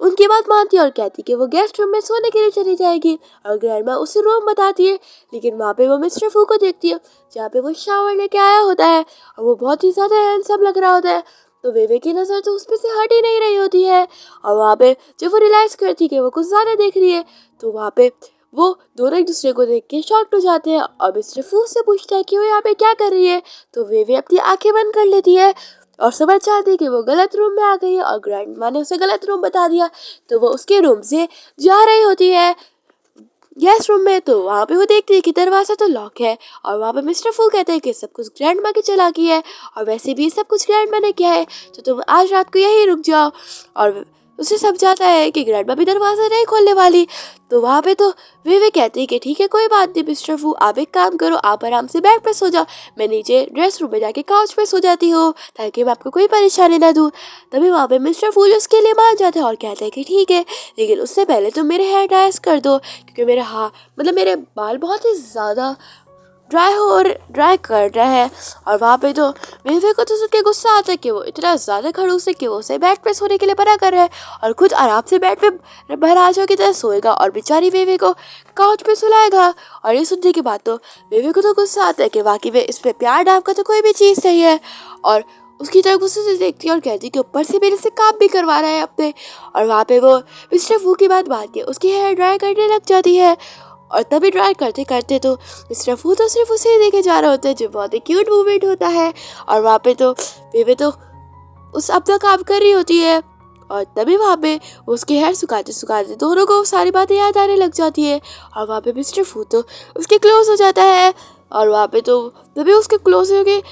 [SPEAKER 1] उनकी बात मानती है और कहती कि वो गेस्ट रूम में सोने के लिए चली जाएगी। और ग्रैंडमा उसे रूम बताती है, लेकिन वहाँ पे वो मिस्टर फू को देखती है जहाँ पे वो शावर लेके आया होता है और वो बहुत ही ज़्यादा हैंडसम लग रहा होता है। तो वे की नज़र तो उस पर से हट ही नहीं रही होती है और वहाँ पे जब वो रियलाइज़ करती है कि वो कुछ ज़्यादा देख रही है तो वहाँ पे वो दोनों एक दूसरे को देख के शॉक्ड हो जाते हैं। और मिस्टर फू से पूछता है कि वो यहाँ पे क्या कर रही है, तो वे अपनी आंखें बंद कर लेती है और समझ जाती है कि वो गलत रूम में आ गई है और ग्रैंड माँ ने उसे गलत रूम बता दिया। तो वो उसके रूम से जा रही होती है गेस्ट रूम में, तो वहाँ पे वो देखती है कि दरवाज़ा तो लॉक है। और वहाँ पे मिस्टर फू कहते हैं कि सब कुछ ग्रैंड माँ की चालाकी है और वैसे भी सब कुछ ग्रैंड माँ ने किया है, तो तुम आज रात को यहीं रुक जाओ। और उसे समझाता है कि ग्रैंडमा भी दरवाजा नहीं खोलने वाली। तो वहाँ पे तो वे कहती है कि ठीक है कोई बात नहीं मिस्टर फू, आप एक काम करो, आप आराम से बेड पे सो जाओ, मैं नीचे ड्रेस रूम में जाके काउच पे सो जाती हूँ ताकि मैं आपको कोई परेशानी ना दूँ। तभी वहाँ पे मिस्टर फू उसके लिए मान जाता है और कहता है कि ठीक है, लेकिन उससे पहले तुम मेरे हेयर ड्राइस कर दो, क्योंकि मेरे मतलब मेरे बाल बहुत ही ज़्यादा ड्राई कर रहा है। और वहाँ पे तो वेवे को तो सुन के गुस्सा आता है कि वो इतना ज़्यादा खड़ूस है कि वो उसे बेड पे सोने के लिए मना कर रहा है और खुद आराम से बेड पे महाराजा की तरह सोएगा और बेचारी वेवे को काउच पे सुलाएगा। और ये सुनने के बाद तो वेवे को तो गुस्सा आता है कि वाकई में इस पे प्यार नाम का तो कोई भी चीज़ नहीं है। और उसकी तरफ गुस्से से देखती है और कहती है कि ऊपर से मेरे से काम भी करवा रहा है अपने। और वहाँ पे वो मिस्टर फू की बात मान के उसकी हेयर ड्राई करने लग जाती है। और तभी ड्राई करते करते तो मिस्टर फू तो सिर्फ उसे ही देखे जा रहा होता है, जो बहुत ही क्यूट मूवमेंट होता है। और वहाँ पे तो बेबे तो उस अपना काम कर रही होती है। और तभी वहाँ पे उसके हेयर सुखाते सुखाते दोनों को सारी बातें याद आने लग जाती है। और वहाँ पे मिस्टर फू तो उसके क्लोज हो जाता है। और वहाँ पे तो तभी उसके क्लोज हो के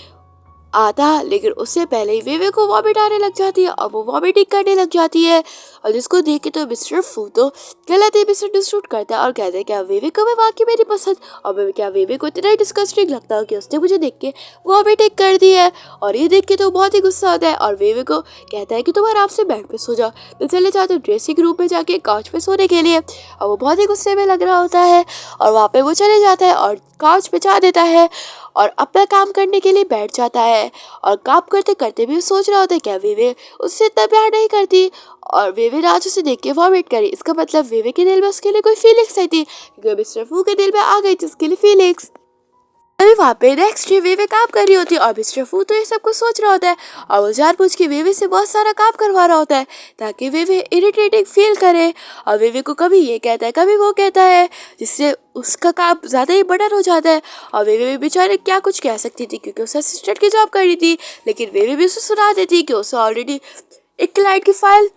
[SPEAKER 1] आता, लेकिन उससे पहले ही वेवे को वॉमिट आने लग जाती है और वो वॉमिटिंग करने लग जाती है। और जिसको देख के तो मिस्टर फू तो गलत ही मिसअंडरस्टूड करता है और कहता है क्या वेवे को मैं वाकई मेरी पसंद, और क्या वेवे को इतना डिस्गस्टिंग लगता है कि उसने मुझे देख के वॉमिटिंग कर दी है। और ये देख के तो बहुत ही गुस्सा आता है और वेवे को कहता है कि तुम आराम से बेड पे सो जाओ, मैं चले जाते हूँ ड्रेसिंग रूम में जाके काउच पे सोने के लिए। और वो बहुत ही गुस्से में लग रहा होता है और वहाँ पे वो चले जाता है और काउच पे जा देता है और अपना काम करने के लिए बैठ जाता है। और काम करते करते भी सोच रहा होता है क्या वेवे उससे इतना प्यार नहीं करती, और वेवे राज उसे देख के वॉमिट करी, इसका मतलब वेवे के दिल में उसके लिए कोई फीलिंग्स आई थी, क्योंकि मिस्टर फू के दिल में आ गई थी उसके लिए फीलिंग्स। अभी वहाँ पे नेक्स्ट डे वेवे काम कर रही होती है और मिस्टर फू तो ये सब कुछ सोच रहा होता है और वो जानबूझ के वेवे से बहुत सारा काम करवा रहा होता है ताकि वेवे इरिटेटिंग फील करे। और वेवे को कभी ये कहता है कभी वो कहता है, जिससे उसका काम ज़्यादा ही बर्डन हो जाता है। और वेवे भी बेचारे क्या कुछ कह सकती थी क्योंकि उसे असिस्टेंट की जॉब कर रही थी, लेकिन वेवे भी उसे सुना देती कि उसे ऑलरेडी एक क्लाइंट की फाइल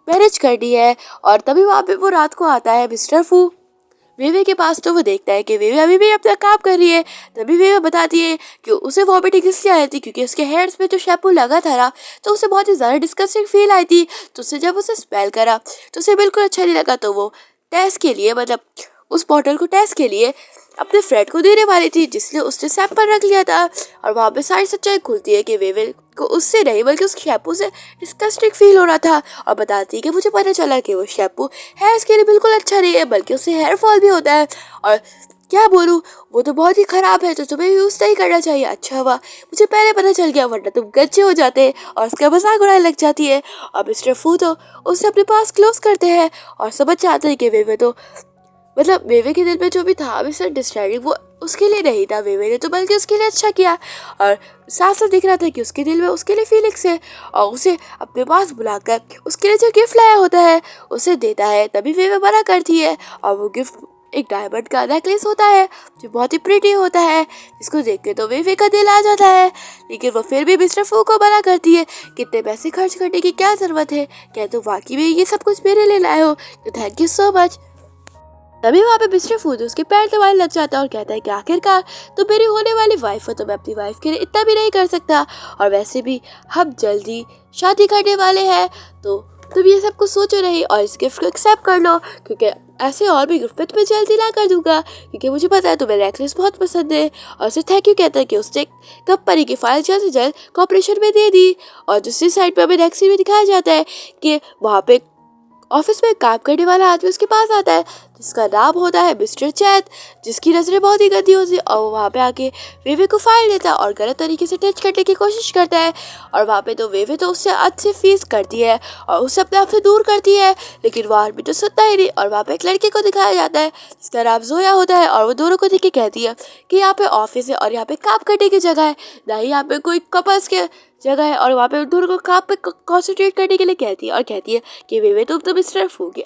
[SPEAKER 1] मैनेज करनी है। और तभी वहाँ पे वो रात को आता है मिस्टर फू वेवे के पास, तो वो देखता है कि वेवे अभी भी अपना काम कर रही है। तभी वेवे बताती है कि उसे वॉमिटिंग इसलिए आई थी क्योंकि उसके हेयर्स पे जो शैम्पू लगा था ना, तो उसे बहुत ही ज़्यादा डिस्गस्टिंग फील आई थी। तो उसे जब उसे स्मेल करा तो उसे बिल्कुल अच्छा नहीं लगा, तो वो टेस्ट के लिए मतलब उस बॉटल को टेस्ट के लिए अपने फ्रेंड को देने वाली थी, जिसलिए उसने सैंपल रख लिया था। और वहाँ पे सारी सच्चाई खुलती है कि वेवे को उससे नहीं बल्कि उस शैम्पू से डिस्गस्टिंग फील हो रहा था। और बताती है कि मुझे पता चला कि वो शैम्पू हेयर्स के लिए बिल्कुल अच्छा नहीं है, बल्कि उससे हेयर फॉल भी होता है। और क्या बोलूँ, वो तो बहुत ही ख़राब है, तो तुम्हें यूज़ नहीं करना चाहिए। अच्छा हुआ मुझे पहले पता चल गया, वरना तुम गच्चे हो जाते। और उसका मजाक उड़ाने लग जाती है। और मिस्टर फू तो उसे अपने पास क्लोज करते हैं और समझ जाते हैं कि वेवे तो मतलब वेवे के दिल में जो भी था मिस्टर डिस्टर्बिंग वो उसके लिए नहीं था, वेवे ने तो बल्कि उसके लिए अच्छा किया। और साफ साफ दिख रहा था कि उसके दिल में उसके लिए फीलिंग्स है। और उसे अपने पास बुलाकर उसके लिए जो गिफ्ट लाया होता है उसे देता है। तभी वेवे मना करती है और वो गिफ्ट एक डायमंड का नेकलेस होता है जो बहुत ही प्रिटी होता है, जिसको देख के तो वेवे का दिल आ जाता है। लेकिन वो फिर भी मिस्टर फू को मना करती है, कितने पैसे खर्च करने की क्या ज़रूरत है, क्या तुम वाकई में ये सब कुछ मेरे लिए लाए हो, तो थैंक यू सो मच। तभी वहाँ पे मिस्टर फूड उसके पैर दबाने लग जाता है और कहता है कि आखिरकार तो मेरी होने वाली वाइफ हो, तो मैं अपनी वाइफ के लिए इतना भी नहीं कर सकता, और वैसे भी हम जल्दी शादी करने वाले हैं, तो तुम ये सब कुछ सोचो नहीं और इस गिफ्ट को एक्सेप्ट कर लो, क्योंकि ऐसे और भी गिफ्ट मैं तुम्हें जल्दी ला कर दूंगा, क्योंकि मुझे पता है तुम्हें नेकलेस बहुत पसंद है। और उसे थैंक यू कहता है कि उसने कंपनी की फाइल जल्द से जल्द कॉर्पोरेशन में दे दी। और दूसरी साइड पर हमें नेक्स्ट सीन में दिखाया जाता है कि वहाँ पे ऑफिस में काम करने वाला आदमी उसके पास आता है, जिसका नाम होता है मिस्टर चैत, जिसकी नजरें बहुत ही गंदी होती है। और वो वहाँ पे आके वेवे को फाइल लेता है और गलत तरीके से टच करने की कोशिश करता है। और वहाँ पे तो वेवे तो उससे अच्छे फीस करती है और उसे अपने आप से दूर करती है, लेकिन वो आदमी तो सुनता ही नहीं। और वहाँ पे एक लड़के को दिखाया जाता है जिसका नाम जोया होता है, और वो दोनों को देख के कहती है कि यहाँ पे ऑफिस है और यहाँ पे काम करने की जगह है, ना ही यहाँ पे कोई कपल्स के जगह है। और वहाँ पे उन दोनों को काम पे कॉन्सेंट्रेट करने के लिए कहती है और कहती है कि वेवे तुम तो मिस्टर फू की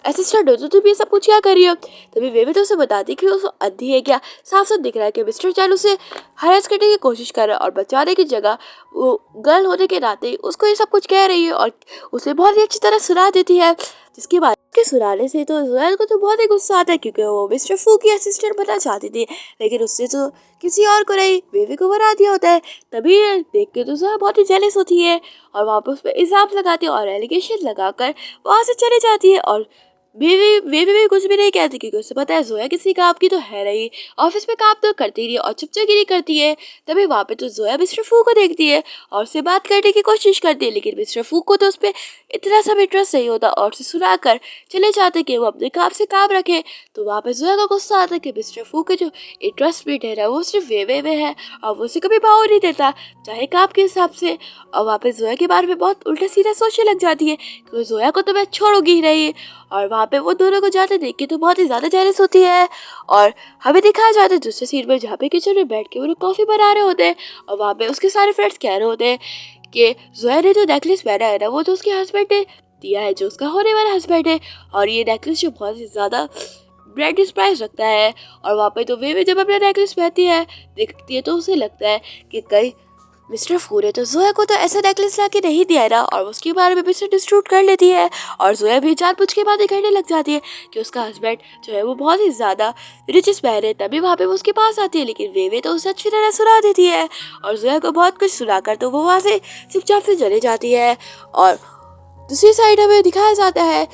[SPEAKER 1] असिस्टेंट हो, तो तुम ये सब कुछ क्या कर रही हो। तभी वेवे तो उसे बताती कि वो अंधी है क्या, साफ साफ दिख रहा है कि मिस्टर चैन उसे हरास करने की कोशिश कर रहा है और बचाने की जगह वो गर्ल होने के नाते उसको ये सब कुछ कह रही है और उसे बहुत ही अच्छी तरह सुना देती है। जिसके बाद के सुनाने से तो जोया को तो बहुत ही गुस्सा आता है, क्योंकि वो मिस्टर फू की असिस्टेंट बनना चाहती थी, लेकिन उससे तो किसी और को नहीं, बेबी को बना दिया होता है। तभी ये देख के तो जोया बहुत ही जेलस होती है और वहाँ पे उस पर इल्जाम लगाती है और एलिगेशन लगाकर वहाँ से चली जाती है। और बेबी बेबी भी कुछ भी नहीं कहती, क्योंकि उसे पता है जोया किसी काम की तो है नहीं, ऑफिस में काम तो करती रही और चुपचागिरी करती है। तभी वहाँ पे तो जोया मिस्टर फू को देखती है और उससे बात करने की कोशिश करती है, लेकिन मिस्टर फू को तो उस पर इतना सा इंटरेस्ट नहीं होता और उसे सुनाकर चले जाते कि वो अपने काम से काम रखे। तो वहाँ पे जोया का गुस्सा आता है कि मिस्टर फू के जो इंटरेस्ट भी है वो सिर्फ वे में है और वो उसे कभी भाव नहीं देता, चाहे काम के हिसाब से। और वहाँ पे जोया के बारे में बहुत उल्टा सीधा सोचने लग जाती है कि जोया को तो मैं छोड़ूंगी ही नहीं। और वहाँ पे वो दोनों को जाते देख के तो बहुत ही ज़्यादा जेलस होती है। और हमें दिखाया जाता है दूसरे सीन में, जहाँ पे किचन में बैठ के वो लोग कॉफ़ी बना रहे होते हैं और वहाँ पे उसके सारे फ्रेंड्स कह रहे होते हैं कि जोया ने जो नेकलेस पहना है ना, वो तो उसके हस्बैंड ने दिया है, जो उसका होने वाला हस्बैंड है। और ये नेकलेस जो बहुत ही ज़्यादा ब्रांड प्राइस रखता है। और वहाँ पे तो वे जब अपना नेकलेस पहनती है देखती है तो उसे लगता है कि कहीं मिस्टर फू ने तो जोया को तो ऐसा नेकलेस ला के नहीं दिया ना, और उसके बारे में भी से डिस्ट्रूट कर लेती है। और जोया भी जानबूझ के बातें करने लग जाती है कि उसका हस्बैंड जो है वो बहुत ही ज़्यादा रिचेस मैन है। तभी वहाँ पे वो उसके पास आती है, लेकिन वे तो उसे अच्छी तरह सुना देती है और जोया को बहुत कुछ सुनाकर तो वो वहाँ से चुपचाप से चली जाती है। और दूसरी साइड हमें दिखाया जाता है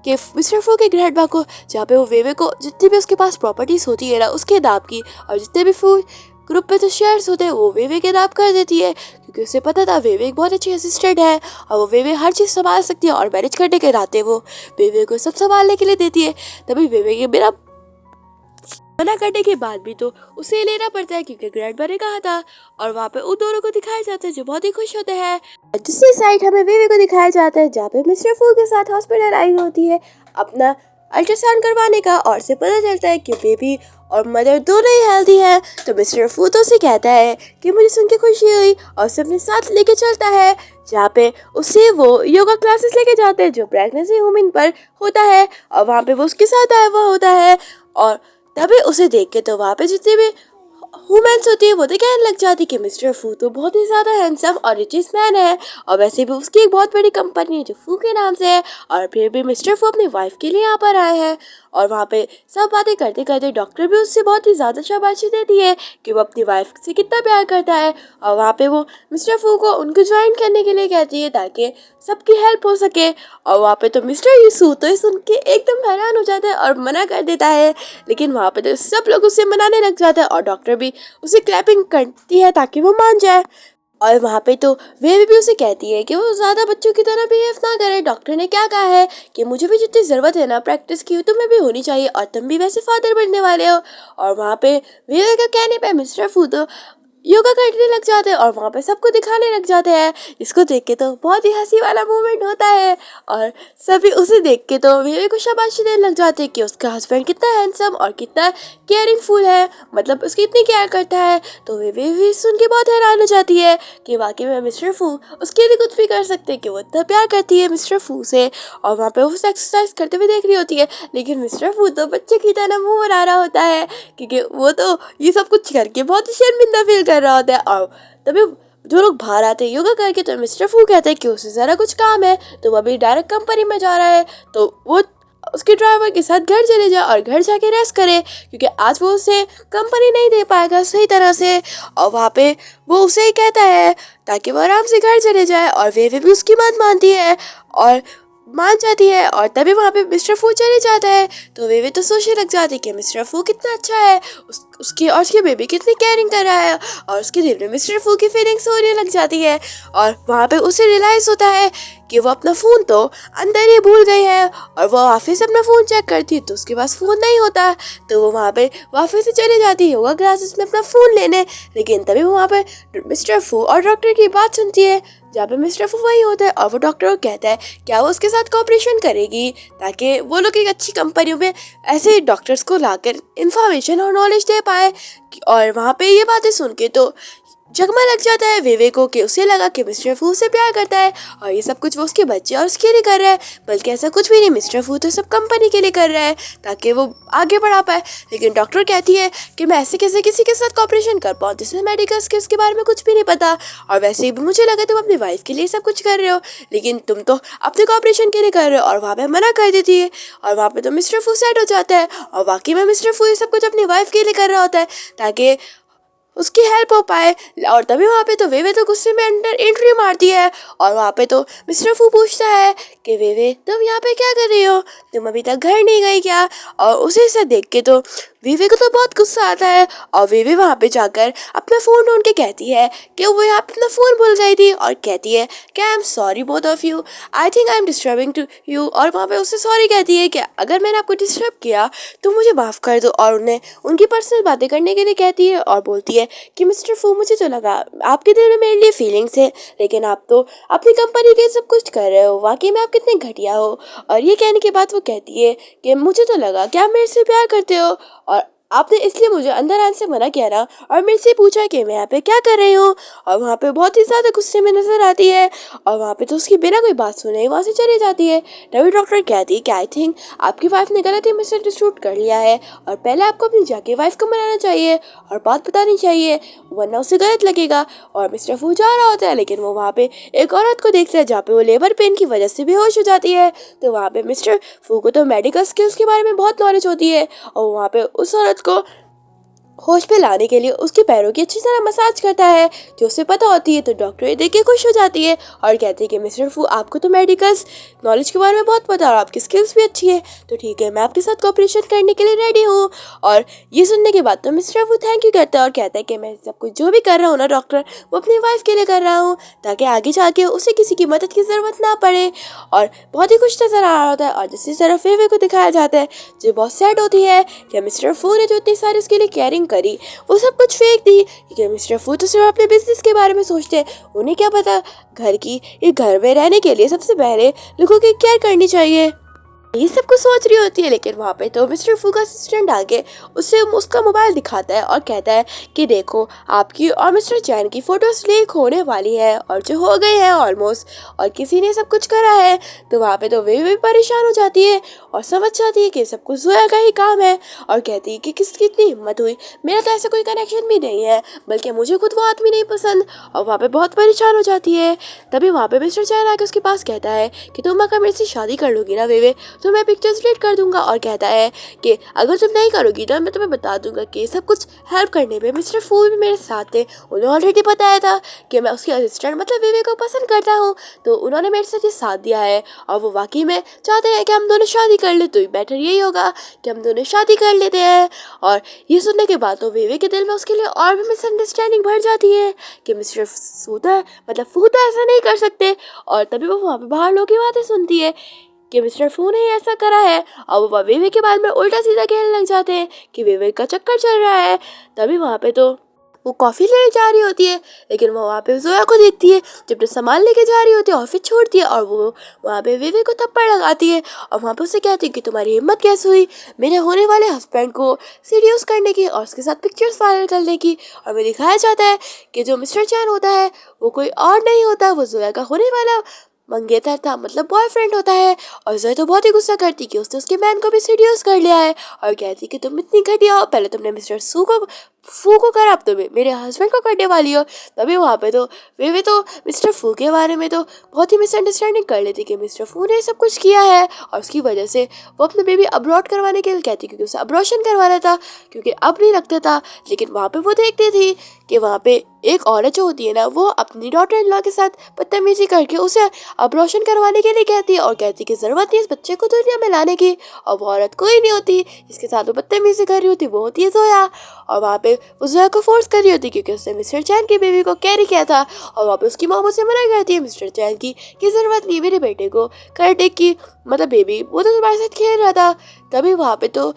[SPEAKER 1] कि मिस्टर फू के ग्रैंडपा को, जहाँ पे वो वेवे को जितनी भी उसके पास प्रॉपर्टीज होती है ना उसके नाम की, और जितने भी फू ग्रुप पे तो शेयर्स होते हैं वो वेवे के नाम कर देती है, क्योंकि उसे पता था वेवे एक बहुत अच्छी असिस्टेंट है और वो वेवे हर चीज़ संभाल सकती है। और मैनेज करने के नाते वो वेवे को सब संभालने के लिए देती है। तभी वेवे के बिना मना करने के बाद भी तो उसे लेना पड़ता है, क्योंकि ग्रैंडपा ने कहा था। और वहाँ पे उन दोनों को दिखाया जाता है जो बहुत ही खुश होते हैं। दूसरी साइड हमें वेवे को दिखाया जाता है, जहाँ पे मिस्टर फू के साथ हॉस्पिटल आई होती है अपना अल्ट्रासाउंड करवाने का, और से पता चलता है कि बेबी और मदर दोनों ही हेल्दी है। तो मिस्टर फू तो उसे कहता है कि मुझे सुन के खुशी हुई, और उसे अपने साथ लेके चलता है, जहाँ पे उसे वो योगा क्लासेस लेके जाते हैं जो प्रेगनेंसी वुमेन पर होता है। और वहाँ पे वो उसके साथ आया हुआ होता है। और तभी उसे देख के तो वहाँ पे जितने भी वुमेन्स होती है वो तो कहने लग जाती कि मिस्टर फू तो बहुत ही ज़्यादा हैंडसम और रिचेस्ट मैन है, और वैसे भी उसकी एक बहुत बड़ी कंपनी है जो फू के नाम से है। और फिर भी मिस्टर फू अपनी वाइफ के लिए यहाँ पर आए हैं। और वहाँ पे सब बातें करते करते डॉक्टर भी उससे बहुत ही ज़्यादा शाबाशी देती है कि वो अपनी वाइफ से कितना प्यार करता है। और वहाँ पे वो मिस्टर फू को उनको ज्वाइन करने के लिए कहती है ताकि सबकी हेल्प हो सके। और वहाँ पे तो मिस्टर यूसू तो सुन के एकदम हैरान हो जाता है और मना कर देता है, लेकिन वहाँ पे तो सब लोग उसे मनाने लग जाते हैं और डॉक्टर भी उसे क्लैपिंग करती है ताकि वो मान जाए। और वहाँ पे तो वे भी उसे कहती है कि वो ज़्यादा बच्चों की तरह बिहेव ना करे। डॉक्टर ने क्या कहा है कि मुझे भी जितनी ज़रूरत है ना प्रैक्टिस की तुम्हें भी होनी चाहिए, और तुम भी वैसे फादर बनने वाले हो। और वहाँ पे वे का कहने पे मिस्टर फू तो योगा करने लग जाते हैं और वहाँ पे सबको दिखाने लग जाते हैं। इसको देख के तो बहुत ही हंसी वाला मोमेंट होता है, और सभी उसे देख के तो वे को शाबाशी देने लग जाते हैं कि उसका हस्बैंड कितना हैंडसम और कितना केयरिंग फुल है, मतलब उसकी इतनी केयर करता है। तो वे भी सुन के बहुत हैरान हो जाती है कि वाकई में मिस्टर फू उसके लिए कुछ भी कर सकते हैं, कि वो इतना प्यार करती है मिस्टर फू से। और वहाँ पे वो एक्सरसाइज करते हुए देख रही होती है, लेकिन मिस्टर फू तो बच्चे की तरह मुँह बना रहा होता है, क्योंकि वो तो ये सब कुछ करके बहुत ही शर्मिंदा फील कर रहा होता है। और तभी जो लोग बाहर आते हैं योगा करके, तो मिस्टर फू कहते हैं कि उसे ज़रा कुछ काम है, तो वो अभी डायरेक्ट कंपनी में जा रहा है, तो वो उसके ड्राइवर के साथ घर चले जाए और घर जाके रेस्ट करे, क्योंकि आज वो उसे कंपनी नहीं दे पाएगा सही तरह से। और वहाँ पे वो उसे ही कहता है ताकि वो आराम से घर चले जाए, और वे भी उसकी बात मानती है और मान जाती है। और तभी वहाँ पे मिस्टर फू चले जाता है, तो वे तो सोचने लग जाती है कि मिस्टर फू कितना अच्छा है, उसकी और उसकी बेबी कितनी केयरिंग कर रहा है, और उसके दिल में मिस्टर फू की फीलिंग्स होने लग जाती है। और वहाँ पे उसे रियलाइज़ होता है कि वो अपना फ़ोन तो अंदर ही भूल गई है, और वो वापस से अपना फ़ोन चेक करती है तो उसके पास फ़ोन नहीं होता। तो वो वहाँ पे वापस से चली जाती है योगा क्लासेस में अपना फ़ोन लेने, लेकिन तभी वो वहाँ पे मिस्टर फू और डॉक्टर की बात सुनती है, जहाँ पे मिस्टर फू वही होता है। और वो डॉक्टर को कहता है क्या वो उसके साथ कोऑपरेशन करेगी ताकि वो लोग एक अच्छी कंपनियों में ऐसे डॉक्टर्स को लाकर इंफॉर्मेशन और नॉलेज दे पाए। और वहाँ पे ये बातें सुन के तो जगमा लग जाता है वेवे को कि उसे लगा कि मिस्टर फू से प्यार करता है और ये सब कुछ वो उसके बच्चे और उसके लिए कर रहा है, बल्कि ऐसा कुछ भी नहीं, मिस्टर फू तो सब कंपनी के लिए कर रहा है ताकि वो आगे बढ़ा पाए। लेकिन डॉक्टर कहती है कि मैं ऐसे कैसे किसी के साथ कॉपरेशन कर पाऊँ जिसमें मेडिकल स्किल्स के बारे में कुछ भी नहीं पता, और वैसे भी मुझे लगा तुम अपनी वाइफ के लिए सब कुछ कर रहे हो, लेकिन तुम तो अपने कॉपरेशन के लिए कर रहे हो। और वहाँ पे मना कर देती है और वहाँ पे तो मिस्टर फू सेट हो जाता है और वाकई में मिस्टर फू ये सब कुछ अपनी वाइफ के लिए कर रहा होता है ताकि उसकी हेल्प हो पाए। और तभी वहाँ पे तो वेवे तो गुस्से में अंदर एंट्री मारती है और वहाँ पे तो मिस्टर फू पूछता है कि वेवे तुम यहाँ पे क्या कर रही हो, तुम अभी तक घर नहीं गई क्या। और उसे से देख के तो वेवे को तो बहुत गुस्सा आता है और वेवे वहाँ पे जाकर अपना फ़ोन ढूंढ के कहती है कि वो यहाँ पे अपना फ़ोन भूल गई थी और कहती है कि I am sorry both of you, I think I am disturbing to you. और वहाँ पे उससे सॉरी कहती है कि अगर मैंने आपको डिस्टर्ब किया तो मुझे माफ़ कर दो, और उन्हें उनकी पर्सनल बातें करने के लिए कहती है और बोलती है कि मिस्टर फू मुझे तो लगा आपके दिल में मेरे लिए फीलिंग्स है, लेकिन आप तो अपनी कंपनी के सब कुछ कर रहे हो, वाकई में आप कितने घटिया हो। और ये कहने के बाद वो कहती है कि मुझे तो लगा कि आप मेरे से प्यार करते हो और आपने इसलिए मुझे अंदर आने से मना किया ना, और मेरे से पूछा कि मैं यहाँ पे क्या कर रही हूँ। और वहाँ पे बहुत ही ज़्यादा गुस्से में नजर आती है और वहाँ पे तो उसकी बिना कोई बात सुने वहाँ से चली जाती है। तभी डॉक्टर कहती है कि आई थिंक आपकी वाइफ ने गलत मिसअंडरस्टूड कर लिया है और पहले आपको अपनी जाके वाइफ को मनाना चाहिए और बात बतानी चाहिए, वरना उसे गलत लगेगा। और मिस्टर फू जा रहा होता है लेकिन वो वहाँ पे एक औरत को देखता है जहाँ पे वो लेबर पेन की वजह से बेहोश हो जाती है। तो वहाँ पे मिस्टर फू को तो मेडिकल स्किल्स के बारे में बहुत नॉलेज होती है और वहाँ पे उस औरत को होश पे लाने के लिए उसके पैरों की अच्छी तरह मसाज करता है जो उसे पता होती है। तो डॉक्टर ये देख के खुश हो जाती है और कहती है कि मिस्टर फू आपको तो मेडिकल नॉलेज के बारे में बहुत पता है और आपकी स्किल्स भी अच्छी है, तो ठीक है मैं आपके साथ कोऑपरेशन करने के लिए रेडी हूँ। और ये सुनने के बाद तो मिस्टर फू थैंक यू कहता है और कहता है कि मैं सब कुछ जो भी कर रहा हूँ ना डॉक्टर, वो अपनी वाइफ के लिए कर रहा हूँ ताकि आगे जाके उसे किसी की मदद की ज़रूरत ना पड़े। और बहुत ही खुश नज़र आ रहा होता है और जिस तरफ वेवे को दिखाया जाता है जो बहुत सैड होती है कि मिस्टर फू ने जो इतनी सारी उसके लिए केयरिंग करी वो सब कुछ फेक थी, क्योंकि मिस्टर फू तो सिर्फ अपने बिजनेस के बारे में सोचते हैं, उन्हें क्या पता घर की ये घर में रहने के लिए सबसे पहले लोगों की केयर करनी चाहिए। ये सब कुछ सोच रही होती है लेकिन वहाँ पे तो मिस्टर फू का असिस्टेंट आके उससे उसका मोबाइल दिखाता है और कहता है कि देखो आपकी और मिस्टर चैन की फोटोज लीक होने वाली है और जो हो गई है ऑलमोस्ट, और किसी ने सब कुछ करा है। तो वहाँ पे तो वे भी परेशान हो जाती है और समझ जाती है कि सब कुछ जोया का ही काम है और कहती है कि किसकी इतनी हिम्मत हुई, मेरा तो ऐसा कोई कनेक्शन भी नहीं है, बल्कि मुझे खुद वो आदमी नहीं पसंद। और वहाँ पे बहुत परेशान हो जाती है। तभी वहाँ पे मिस्टर चैन आके उसके पास कहता है कि तुम अगर मेरे से शादी कर लोगी ना वेवे तो मैं पिक्चर्स डिलीट कर दूंगा, और कहता है कि अगर तुम नहीं करोगी तो मैं तुम्हें बता दूंगा कि सब कुछ हेल्प करने में मिस्टर फू भी मेरे साथ थे, उन्हें ऑलरेडी बताया था कि मैं उसके असिस्टेंट मतलब विवे को पसंद करता हूँ, तो उन्होंने मेरे साथ ये साथ दिया है और वो वाकई में चाहते हैं कि हम दोनों शादी कर ले, तो बेटर यही होगा कि हम दोनों शादी कर लेते हैं। और ये सुनने के बाद तो विवे के दिल में उसके लिए और भी मिसअंडरस्टैंडिंग बढ़ जाती है कि मिस्टर सूता मतलब फू तो ऐसा नहीं कर सकते। और तभी वो वहाँ पे बाहर लोगों की बातें सुनती है कि मिस्टर फू ने ऐसा करा है और वो वेवे के बारे में उल्टा सीधा कहने लग जाते हैं कि वेवे का चक्कर चल रहा है। तभी वहाँ पे तो वो कॉफ़ी लेने जा रही होती है लेकिन वो वहाँ पे जोया को देखती है जब अपना सामान लेके जा रही होती है, ऑफिस छोड़ती है और वो वहाँ पे वेवे को थप्पड़ लगाती है और वहाँ पे उसे कहती है कि तुम्हारी हिम्मत कैसे हुई मेरे होने वाले हस्बैंड को सीड्यूस करने की और उसके साथ पिक्चर्स वायरल करने की। और हमें दिखाया जाता है कि जो मिस्टर चैन होता है वो कोई और नहीं होता, वो जोया का होने वाला मंगेतर था, मतलब बॉयफ्रेंड होता है। और जोया तो बहुत ही गुस्सा करती कि उसने उसके मैन को भी सीड्यूस कर लिया है और कहती कि तुम इतनी घटिया हो, पहले तुमने मिस्टर फू को करा, अब तो मेरे हस्बैंड को करने वाली हो। तभी वहाँ पे तो वे तो मिस्टर फू के बारे में तो बहुत ही मिसअंडरस्टैंडिंग कर लेती कि मिस्टर फू ने सब कुछ किया है और उसकी वजह से वो अपने बेबी अब्रॉड करवाने के लिए कहती क्योंकि उसे अब्रॉशन करवाना था क्योंकि अब नहीं रखता था। लेकिन वहाँ पे वो देखती थी कि वहाँ पे एक औरत जो होती है ना वो अपनी डॉटर इन लॉ के साथ बदतमीजी करके उसे अब्रॉशन करवाने के लिए कहती है और कहती कि ज़रूरत नहीं इस बच्चे को दुनिया में लाने की। और वो औरत कोई नहीं होती जिसके साथ वो बदतमीजी कर रही होती, वो होती है जोया। और वहाँ पे वो जोया को फोर्स कर रही होती क्योंकि उसने मिस्टर चैन की बेबी को कैरी किया था और वहाँ पे उसकी माँ मुझसे मना करती है मिस्टर चैन की कि ज़रूरत नहीं मेरे बेटे को करने की, मतलब बेबी वो तो तुम्हारे साथ खेल रहा था। तभी वहाँ पे तो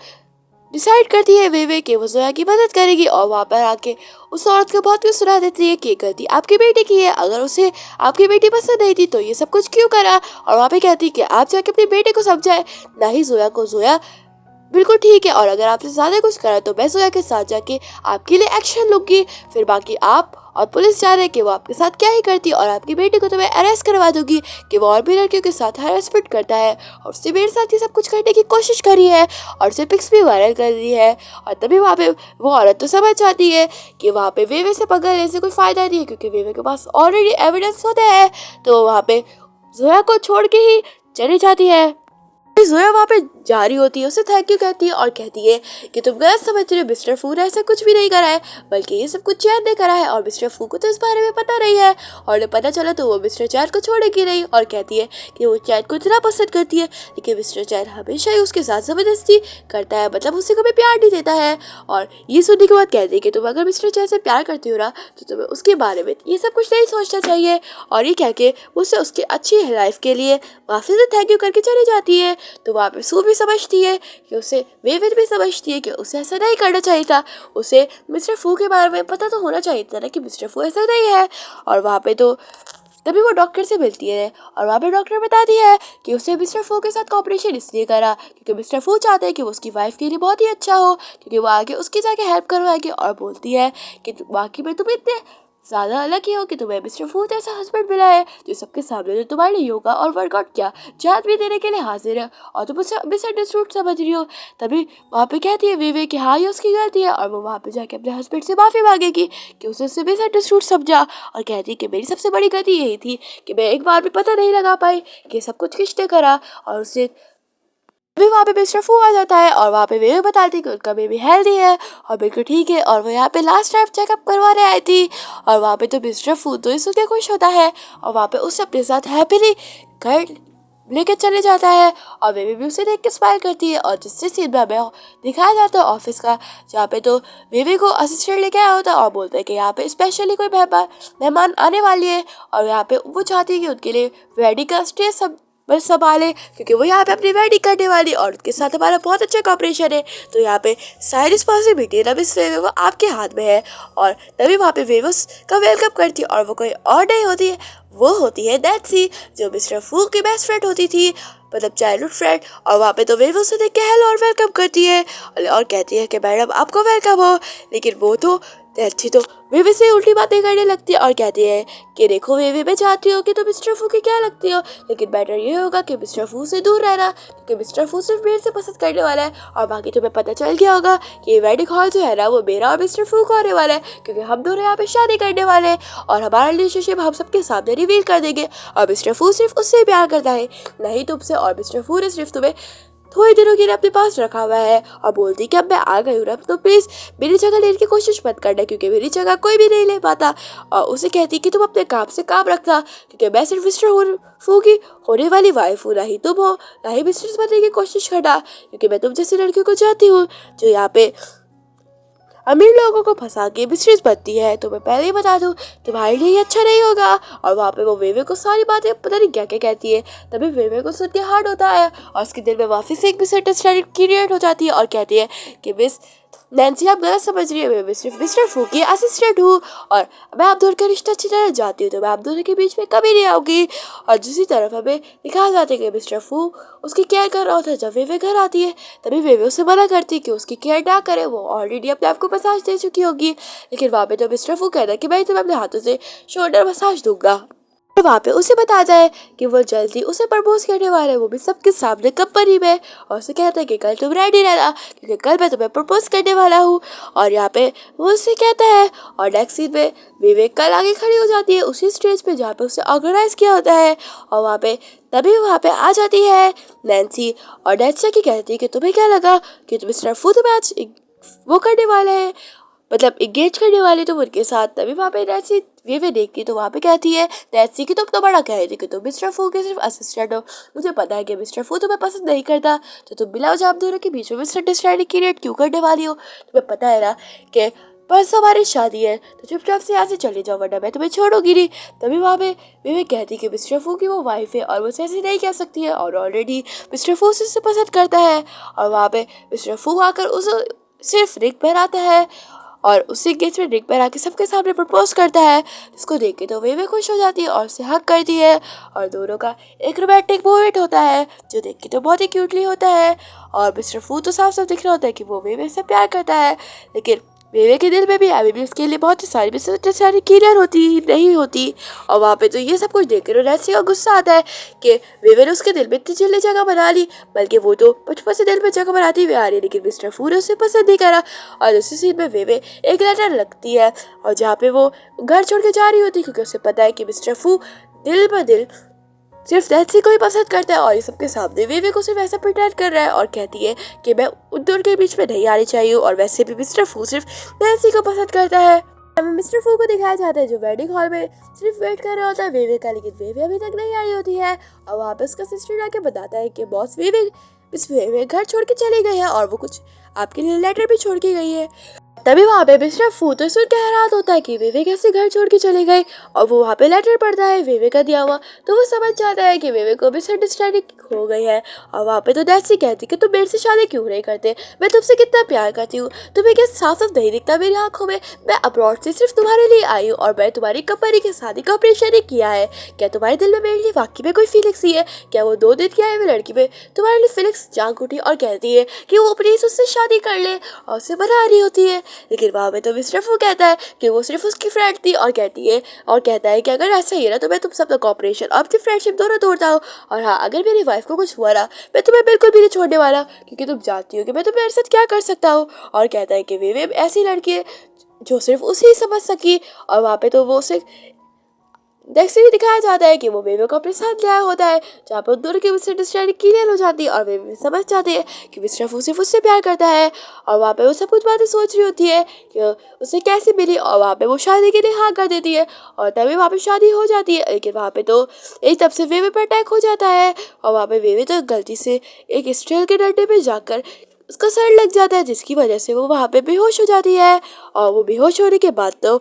[SPEAKER 1] डिसाइड करती है वेवे कि वो जोया की मदद करेगी और वहाँ पर आके उस औरत को बहुत कुछ सुना देती है कि गलती आपकी बेटी की है, अगर उसे आपकी बेटी पसंद नहीं थी तो ये सब कुछ क्यों करा। और वहाँ पे कहती है कि आप जाके अपने बेटे को समझाए, ना ही जोया को। जोया बिल्कुल ठीक है, और अगर आपसे ज़्यादा कुछ करा तो मैं जोया के साथ जाके आपके लिए एक्शन लूँगी। फिर बाकी आप और पुलिस जान रहे कि वो आपके साथ क्या ही करती है, और आपकी बेटी को तो मैं अरेस्ट करवा दूंगी कि वो और भी लड़कियों के साथ हैरेसमेंट करता है और उसने मेरे साथ ये सब कुछ करने की कोशिश करी है और उसे पिक्स भी वायरल कर दी है। और तभी वहाँ पे वो औरत तो समझ जाती है कि वहाँ पे वेवे से पंगा लेने से कोई फ़ायदा नहीं है, क्योंकि वेवे के पास ऑलरेडी एविडेंस होता है। तो वहाँ पे जोया को छोड़ के ही चली जाती है। जोया वहाँ पे जा रही होती है, उसे थैंक यू कहती है और कहती है कि तुम गलत समझ रहे हो, मिस्टर फू ने ऐसा कुछ भी नहीं करा है, बल्कि ये सब कुछ चैन ने करा है और मिस्टर फू को तो इस बारे में पता नहीं है। और जब पता चला तो वो मिस्टर चैन को छोड़ेगी नहीं और कहती है कि वो चैन को इतना पसंद करती है, लेकिन मिस्टर चैन हमेशा ही उसके साथ ज़बरदस्ती करता है, मतलब उसे कभी प्यार नहीं देता है। और ये सुनने के बाद कहती है कि तुम अगर मिस्टर चैन से प्यार करती हो ना तो तुम्हें उसके बारे में ये सब कुछ नहीं सोचना चाहिए। और ये कह के उससे उसकी अच्छी लाइफ के लिए वापस से थैंक यू करके चली जाती है। तो वहाँ पे सू भी समझती है कि उसे वेविन भी समझती है कि उसे ऐसा नहीं करना चाहिए था, उसे मिस्टर फू के बारे में पता तो होना चाहिए था ना कि मिस्टर फू ऐसा नहीं है। और वहाँ पे तो तभी वो डॉक्टर से मिलती है और वहाँ पे डॉक्टर बताती है कि उसने मिस्टर फू के साथ कॉपरेशन इसलिए करा क्योंकि मिस्टर फू चाहते हैं कि वो उसकी वाइफ के लिए बहुत ही अच्छा हो, क्योंकि वो आगे उसकी जाके हेल्प करवाएगी। और बोलती है कि बाकी में तुम इतने ज़्यादा अलग ही हो कि तुम्हें मिस्टर फू जैसा हस्बैंड मिला है जो सबके सामने जो तुम्हारे लिए योगा और वर्कआउट किया जान भी देने के लिए हाजिर है, और तुम उसे मिसअंडरस्टूड समझ रही हो। तभी वहाँ पे कहती है वीवे कि हाँ ये उसकी गलती है, और वो वहाँ पे जाके अपने हस्बैंड से माफ़ी मांगेगी कि उसे मिसअंडरस्टूड समझा। और कहती है कि मेरी सबसे बड़ी गलती यही थी कि मैं एक बार भी पता नहीं लगा पाई कि सब कुछ किसने करा। और उसे अभी वहाँ पे मिस्टर फू आ जाता है और वहाँ पे वे बताती है कि उनका बेबी हेल्दी है और बिल्कुल ठीक है, और वो यहाँ पे लास्ट टाइम चेकअप करवाने आई थी। और वहाँ पे तो मिस्टर फू तो इस के खुश होता है और वहाँ पे उसे अपने साथ हैप्पीली घर लेके चले जाता है और बेबी भी उसे देख के स्माइल करती है। और जिससे सीन में हमें दिखाया जाता है ऑफिस का, जहाँ पे तो बेबी को असिस्टेंट लेके आया होता है और बोलता है कि यहाँ पे स्पेशली कोई मेहमान आने वाली है और यहाँ पे वो चाहती है कि उनके लिए वेडिंग का स्टेज सब बस संभाले, क्योंकि वो यहाँ पे अपनी वेडिंग करने वाली और उसके साथ हमारा बहुत अच्छा कॉपरेशन है। तो यहाँ पे सारी रिस्पॉन्सिबिलिटी ना मिस वेवे वो आपके हाथ में है। और तभी वहाँ पे वेवस का वेलकम करती है और वो कोई और नहीं होती है, वो होती है नैन्सी जो मिस्टर फू की बेस्ट फ्रेंड होती थी, मतलब चाइल्डहुड फ्रेंड। और वहाँ पे तो वेव उसे देख के हेलो और वेलकम करती है और कहती है कि मैडम आपको वेलकम हो। लेकिन वो तो अच्छी तो वेवे से उल्टी बातें करने लगती है और कहती है कि देखो वेवे मैं चाहती हूँ कि तो मिस्टर फू की क्या लगती हो, लेकिन बेटर ये होगा कि मिस्टर फू से दूर रहना, क्योंकि मिस्टर फू सिर्फ मेरे से पसंद करने वाला है। और बाकी तुम्हें पता चल गया होगा कि ये वेडिंग हॉल जो है ना वो मेरा और मिस्टर फू का होने वाला है, क्योंकि हम दोनों यहाँ पे शादी करने वाले हैं और हमारा रिलेशनशिप हम सबके सामने रिवील कर देंगे। और मिस्टर फू सिर्फ उससे ही प्यार करता है, नहीं तुमसे, और मिस्टर फू ने सिर्फ तुम्हें थोड़ी दिनों के लिए अपने पास रखा हुआ है। और बोलती कि अब मैं आ गई हूँ ना, तो प्लीज़ मेरी जगह लेने की कोशिश मत करना, क्योंकि मेरी जगह कोई भी नहीं ले पाता। और उसे कहती कि तुम अपने काम से काम रखना, क्योंकि मैं सिर्फ मिस्टर फू की होने वाली वाइफ हूँ, ना ही तुम हो, ना ही मिस्टर बनने की कोशिश करना, क्योंकि मैं तुम जैसी लड़कियों को चाहती हूँ जो यहाँ पे अमीर लोगों को फंसा के बिजनेस बनती है। तो मैं पहले ही बता दूं तुम्हारे लिए ये अच्छा नहीं होगा। और वहाँ पे वो वेवे को सारी बातें पता नहीं क्या क्या कहती है। तभी वेवे को सुन के हार्ड होता है और उसके दिल में वापस से एक मिसअंडरस्टैंडिंग क्रिएट हो जाती है और कहती है कि मिस नैन्सी आप गलत समझ रही है, मैं सिर्फ मिस्टर फू की असिस्टेंट हूँ और मैं आप दोनों का रिश्ता अच्छी तरह जानती हूँ, तो मैं आप दोनों के बीच में कभी नहीं आऊँगी। और दूसरी तरफ हमें दिखाया जाता है कि मिस्टर फू उसकी केयर कर रहा होता है। जब वेवे घर आती है तभी वेवे उसे मना करती है कि उसकी केयर ना करे, वो ऑलरेडी अपने आप को मसाज दे चुकी होगी। लेकिन वहाँ पे तो मिस्टर फू कहता है कि मैं तुम्हें अपने हाथों से शोल्डर मसाज दूंगा। तो वहाँ पे उसे बता जाए कि वो जल्दी उसे प्रपोज करने वाला है, वो भी सबके सामने कंपनी में। और उसे कहता है कि कल तुम रेडी रहना, क्योंकि कल मैं तुम्हें प्रपोज करने वाला हूँ। और यहाँ पे वो उसे कहता है और नेक्स्ट सीन में विवेक कल आगे खड़ी हो जाती है उसी स्टेज पे जहाँ पे उसे ऑर्गेनाइज किया होता है। और वहाँ पे तभी वहाँ पे आ जाती है नैन्सी और नैन्सी की कहती है कि तुम्हें क्या लगा कि मिस्टर फू तुम्हें आज वो करने वाला है, मतलब इंगेज करने वाले तो उनके साथ। तभी वहाँ पे नैन्सी वेवे देखती है तो वहाँ पे कहती है नैन्सी कि तुम तो बड़ा कह रही थी कि तुम मिस्टर फू के सिर्फ असिस्टेंट हो, मुझे पता है कि मिस्टर फू तुम्हें पसंद नहीं करता, तो तुम बिना वजह आप दोनों के बीच में मिसअंडरस्टैंडिंग क्रिएट क्यों करने वाली हो। तुम्हें पता है ना कि परसों हमारी शादी है, तो चुपचाप से यहाँ से चले जाओ वरना मैं तुम्हें छोड़ूंगी नहीं। तभी वहाँ पे वेवे कहती कि मिस्टर फू की वो वाइफ है और वो ऐसे नहीं कह सकती है और ऑलरेडी मिस्टर फू से पसंद करता है। और वहाँ पे मिस्टर फू आकर उसे सिर्फ रिंग पहनाता है और उसी एंगेजमेंट रिंग पर आके सबके सामने प्रपोज करता है, जिसको देख के तो वे खुश हो जाती है और उसे हक करती है और दोनों का एक रोमांटिक मोमेंट होता है जो देख के तो बहुत ही क्यूटली होता है। और मिस्टर फू तो साफ साफ दिख रहा होता है कि वो वे से प्यार करता है, लेकिन वेवे के दिल में भी अभी भी उसके लिए बहुत ही सारी मिसअंडरस्टैंडिंग क्लियर होती नहीं होती। और वहाँ पे तो ये सब कुछ देख कर नैन्सी का गुस्सा आता है कि वेवे ने उसके दिल में इतनी जल्दी जगह बना ली, बल्कि वो तो बचपन से दिल में जगह बनाती हुई आ रही है, लेकिन मिस्टर फू ने उसे पसंद नहीं करा। और उसी सीन में वेवे एक लेटर लगती है और जहाँ पे वो घर छोड़ के जा रही होती है, क्योंकि उसे पता है कि मिस्टर फू दिल ब दिल सिर्फ नैन्सी को ही पसंद करता है। और ये सबके सामने वेवे को सिर्फ ऐसा प्रिटेंड कर रहा है और कहती है कि मैं उन दोनों के बीच में नहीं आनी चाहिए, और वैसे भी मिस्टर फू सिर्फ नैन्सी को पसंद करता है। हमें मिस्टर फू को दिखाया जाता है जो वेडिंग हॉल में सिर्फ वेट कर रहा होता है वेवे का, लेकिन वेवे अभी तक नहीं आई होती है। और वहाँ पे उसका सिस्टर आके बताता है कि बॉस वेवे घर छोड़ के चली गई है और वो कुछ आपके लिए लेटर भी छोड़ के गई है। तभी वहाँ पे मिस्टर फू तो सुन के हैरान होता है कि वेवे कैसे घर छोड़ के चले गए, और वो वहाँ पे लेटर पढ़ता है वेवे का दिया हुआ, तो वो समझ जाता है कि वेवे को मिसअंडरस्टैंडिंग हो गई है। और वहाँ पे तो नैन्सी कहती कि तुम मेरे से शादी क्यों नहीं करते, मैं तुमसे कितना प्यार करती हूँ, तुम्हें क्या साफ साफ नहीं दिखता मेरी आंखों में, मैं अब्रॉड से सिर्फ तुम्हारे लिए आई हूँ और मैं तुम्हारी कंपनी के शादी का ऑपरेशन ही किया है, क्या तुम्हारे दिल में मेरे लिए वाकई में कोई फीलिंग्स ही है, क्या वो 2 दिन की आई हुई लड़की में तुम्हारे लिए फीलिंग्स जाग उठी और कहती है कि वो प्लीज उससे शादी कर ले और उसे मना रही होती है। लेकिन वहाँ पे तो मिस्टर फू कहता है कि वो सिर्फ उसकी फ्रेंड थी और कहता है कि अगर ऐसा ही है ना तो मैं तुम सब लोग ऑपरेशन और अपनी फ्रेंडशिप दोनों तोड़ता हूँ, और हाँ अगर मेरी वाइफ को कुछ हुआ ना मैं तुम्हें बिल्कुल भी नहीं छोड़ने वाला, क्योंकि तुम जानती हो कि मैं तुम्हारे साथ क्या कर सकता हूँ। और कहता है कि वे ऐसी लड़की है जो सिर्फ उसे ही समझ सकी। और वहाँ पे तो वो उसे नेक्स्ट भी दिखाया जाता है कि वो वेवे को अपने साथ ले आया होता है, जहाँ पर दोनों की मिसअंडरस्टैंडिंग क्लियर हो जाती है और वेवे समझ जाते हैं कि मिस्टर फू सिर्फ उससे प्यार करता है। और वहाँ पे वो सब कुछ बातें सोच रही होती है कि उसे कैसे मिली, और वहाँ पे वो शादी के लिए हाँ कर देती है और तभी वहाँ पे शादी हो जाती है। लेकिन वहाँ पे तो एक तब से वेवे पर अटैक हो जाता है और वहाँ पे वेवे तो गलती से एक स्टील के डंडे पे जाकर उसका सर लग जाता है, जिसकी वजह से वो वहाँ पे बेहोश हो जाती है। और वो बेहोश होने के बाद तो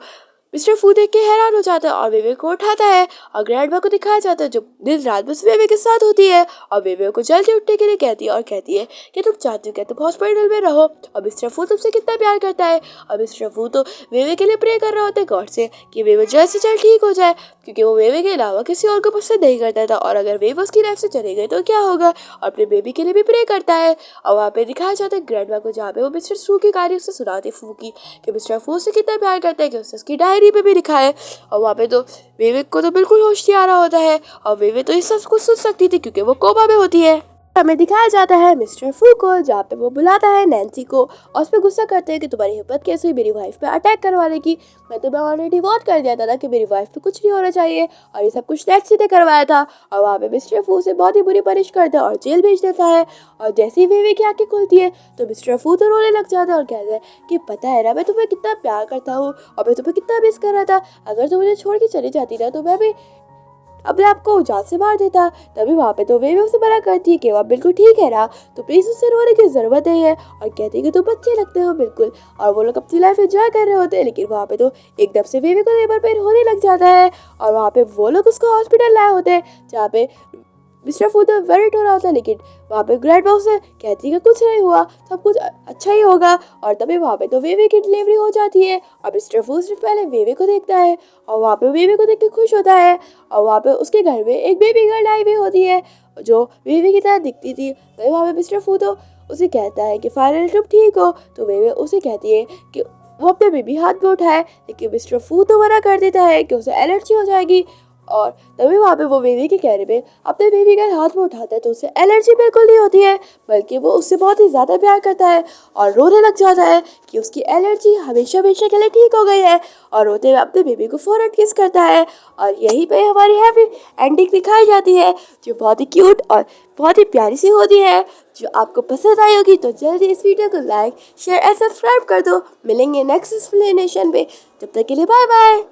[SPEAKER 1] मिस्टर फू देख के हैरान हो जाता है और वेवे को उठाता है और ग्रैंडमा को दिखाया जाता है जो दिन रात बस वेवे के साथ होती है और वेवे को जल्दी उठने के लिए कहती है कि तुम चाहती हो क्या तुम हॉस्पिटल में रहो, और मिस्टर फू तुमसे कितना प्यार करता है। और मिस्टर फू तो वेवे के लिए प्रे कर रहा होता है गॉड से कि वेवे जल्द से जल्द ठीक हो जाए, क्योंकि वो वेवे के अलावा किसी और को पसंद नहीं करता था, और अगर वेवे उसकी लाइफ से चले गए तो क्या होगा, और अपने बेबी के लिए भी प्रे करता है। और वहाँ पे दिखाया जाता है ग्रैंडमा को जहाँ पे वो मिस्टर फू की कहानी उससे सुनाती फू की कि मिस्टर फू से कितना प्यार करता है कि उसकी डायरी पे भी लिखा है। और वहाँ पे तो वेवे को तो बिल्कुल होश नहीं आ रहा होता है और वेवे तो इस सब कुछ सुन सकती थी क्योंकि वो कोमा में होती है। हमें दिखाया जाता है मिस्टर फू को जहाँ पे वो बुलाता है नैन्सी को और उस पर गुस्सा करते हैं कि तुम्हारी हिम्मत कैसे हुई मेरी वाइफ पे अटैक करवाने की, मैं तुम्हें ऑलरेडी वार्न कर दिया था कि मेरी वाइफ पे कुछ नहीं होना चाहिए, और ये सब कुछ नैन्सी ने करवाया था। और वहाँ पे मिस्टर फू से बहुत ही बुरी पनिश करता है और जेल भेज देता है। और जैसे ही वेवे की आंखें खुलती है तो मिस्टर फू तो रोने लग जाता है और कहता है कि पता है ना मैं तुम्हें कितना प्यार करता हूँ और मैं तुम्हें कितना मिस कर रहा था, अगर तुम मुझे छोड़ के चली जाती ना तो मैं भी अपने आपको जान से मार देता। तभी वहाँ पे तो वेवे उसे मना करती है कि वो बिल्कुल ठीक है ना, तो प्लीज उससे रोने की जरूरत नहीं है, और कहती है कि तुम बच्चे लगते हो बिल्कुल। और वो लोग अपनी लाइफ एंजॉय कर रहे होते हैं, लेकिन वहाँ पे तो एकदम से वेवे को लेबर पेन होने लग जाता है और वहाँ पे वो लोग उसको हॉस्पिटल लाए होते हैं जहाँ पे मिस्टर फू तो वेरिट हो रहा होता है, लेकिन वहाँ पे ग्रैंड माँ से कहती है कि कुछ नहीं हुआ सब कुछ अच्छा ही होगा। और तभी वहाँ पे तो वेवे की डिलीवरी हो जाती है और मिस्टर फू सिर्फ पहले वेवे को देखता है और वहाँ पे वेवे को देख के खुश होता है। और वहाँ पे उसके घर में एक बेबी गर्ल आई हुई होती है जो वेवे की तरह दिखती थी। तभी वहाँ पे मिस्टर फू तो उसे कहता है कि फाइनली तुम ठीक हो, तो वेवे उसे कहती है कि वो अपने बेबी हाथ में उठाए, लेकिन मिस्टर फू तो मना कर देता है कि उसे एलर्जी हो जाएगी। और तभी वहाँ पे वो बेबी के कहने पे अपने बेबी का हाथ में उठाता है तो उसे एलर्जी बिल्कुल नहीं होती है, बल्कि वो उससे बहुत ही ज़्यादा प्यार करता है और रोने लग जाता है कि उसकी एलर्जी हमेशा हमेशा के लिए ठीक हो गई है, और रोते हुए अपने बेबी को फौरन किस करता है। और यहीं पे हमारी हैप्पी एंडिंग दिखाई जाती है जो बहुत ही क्यूट और बहुत ही प्यारी सी होती है। जो आपको पसंद आई होगी तो जल्दी इस वीडियो को लाइक शेयर एंड सब्सक्राइब कर दो। मिलेंगे नेक्स्ट एक्सप्लेनेशन पे, तब तक के लिए बाय बाय।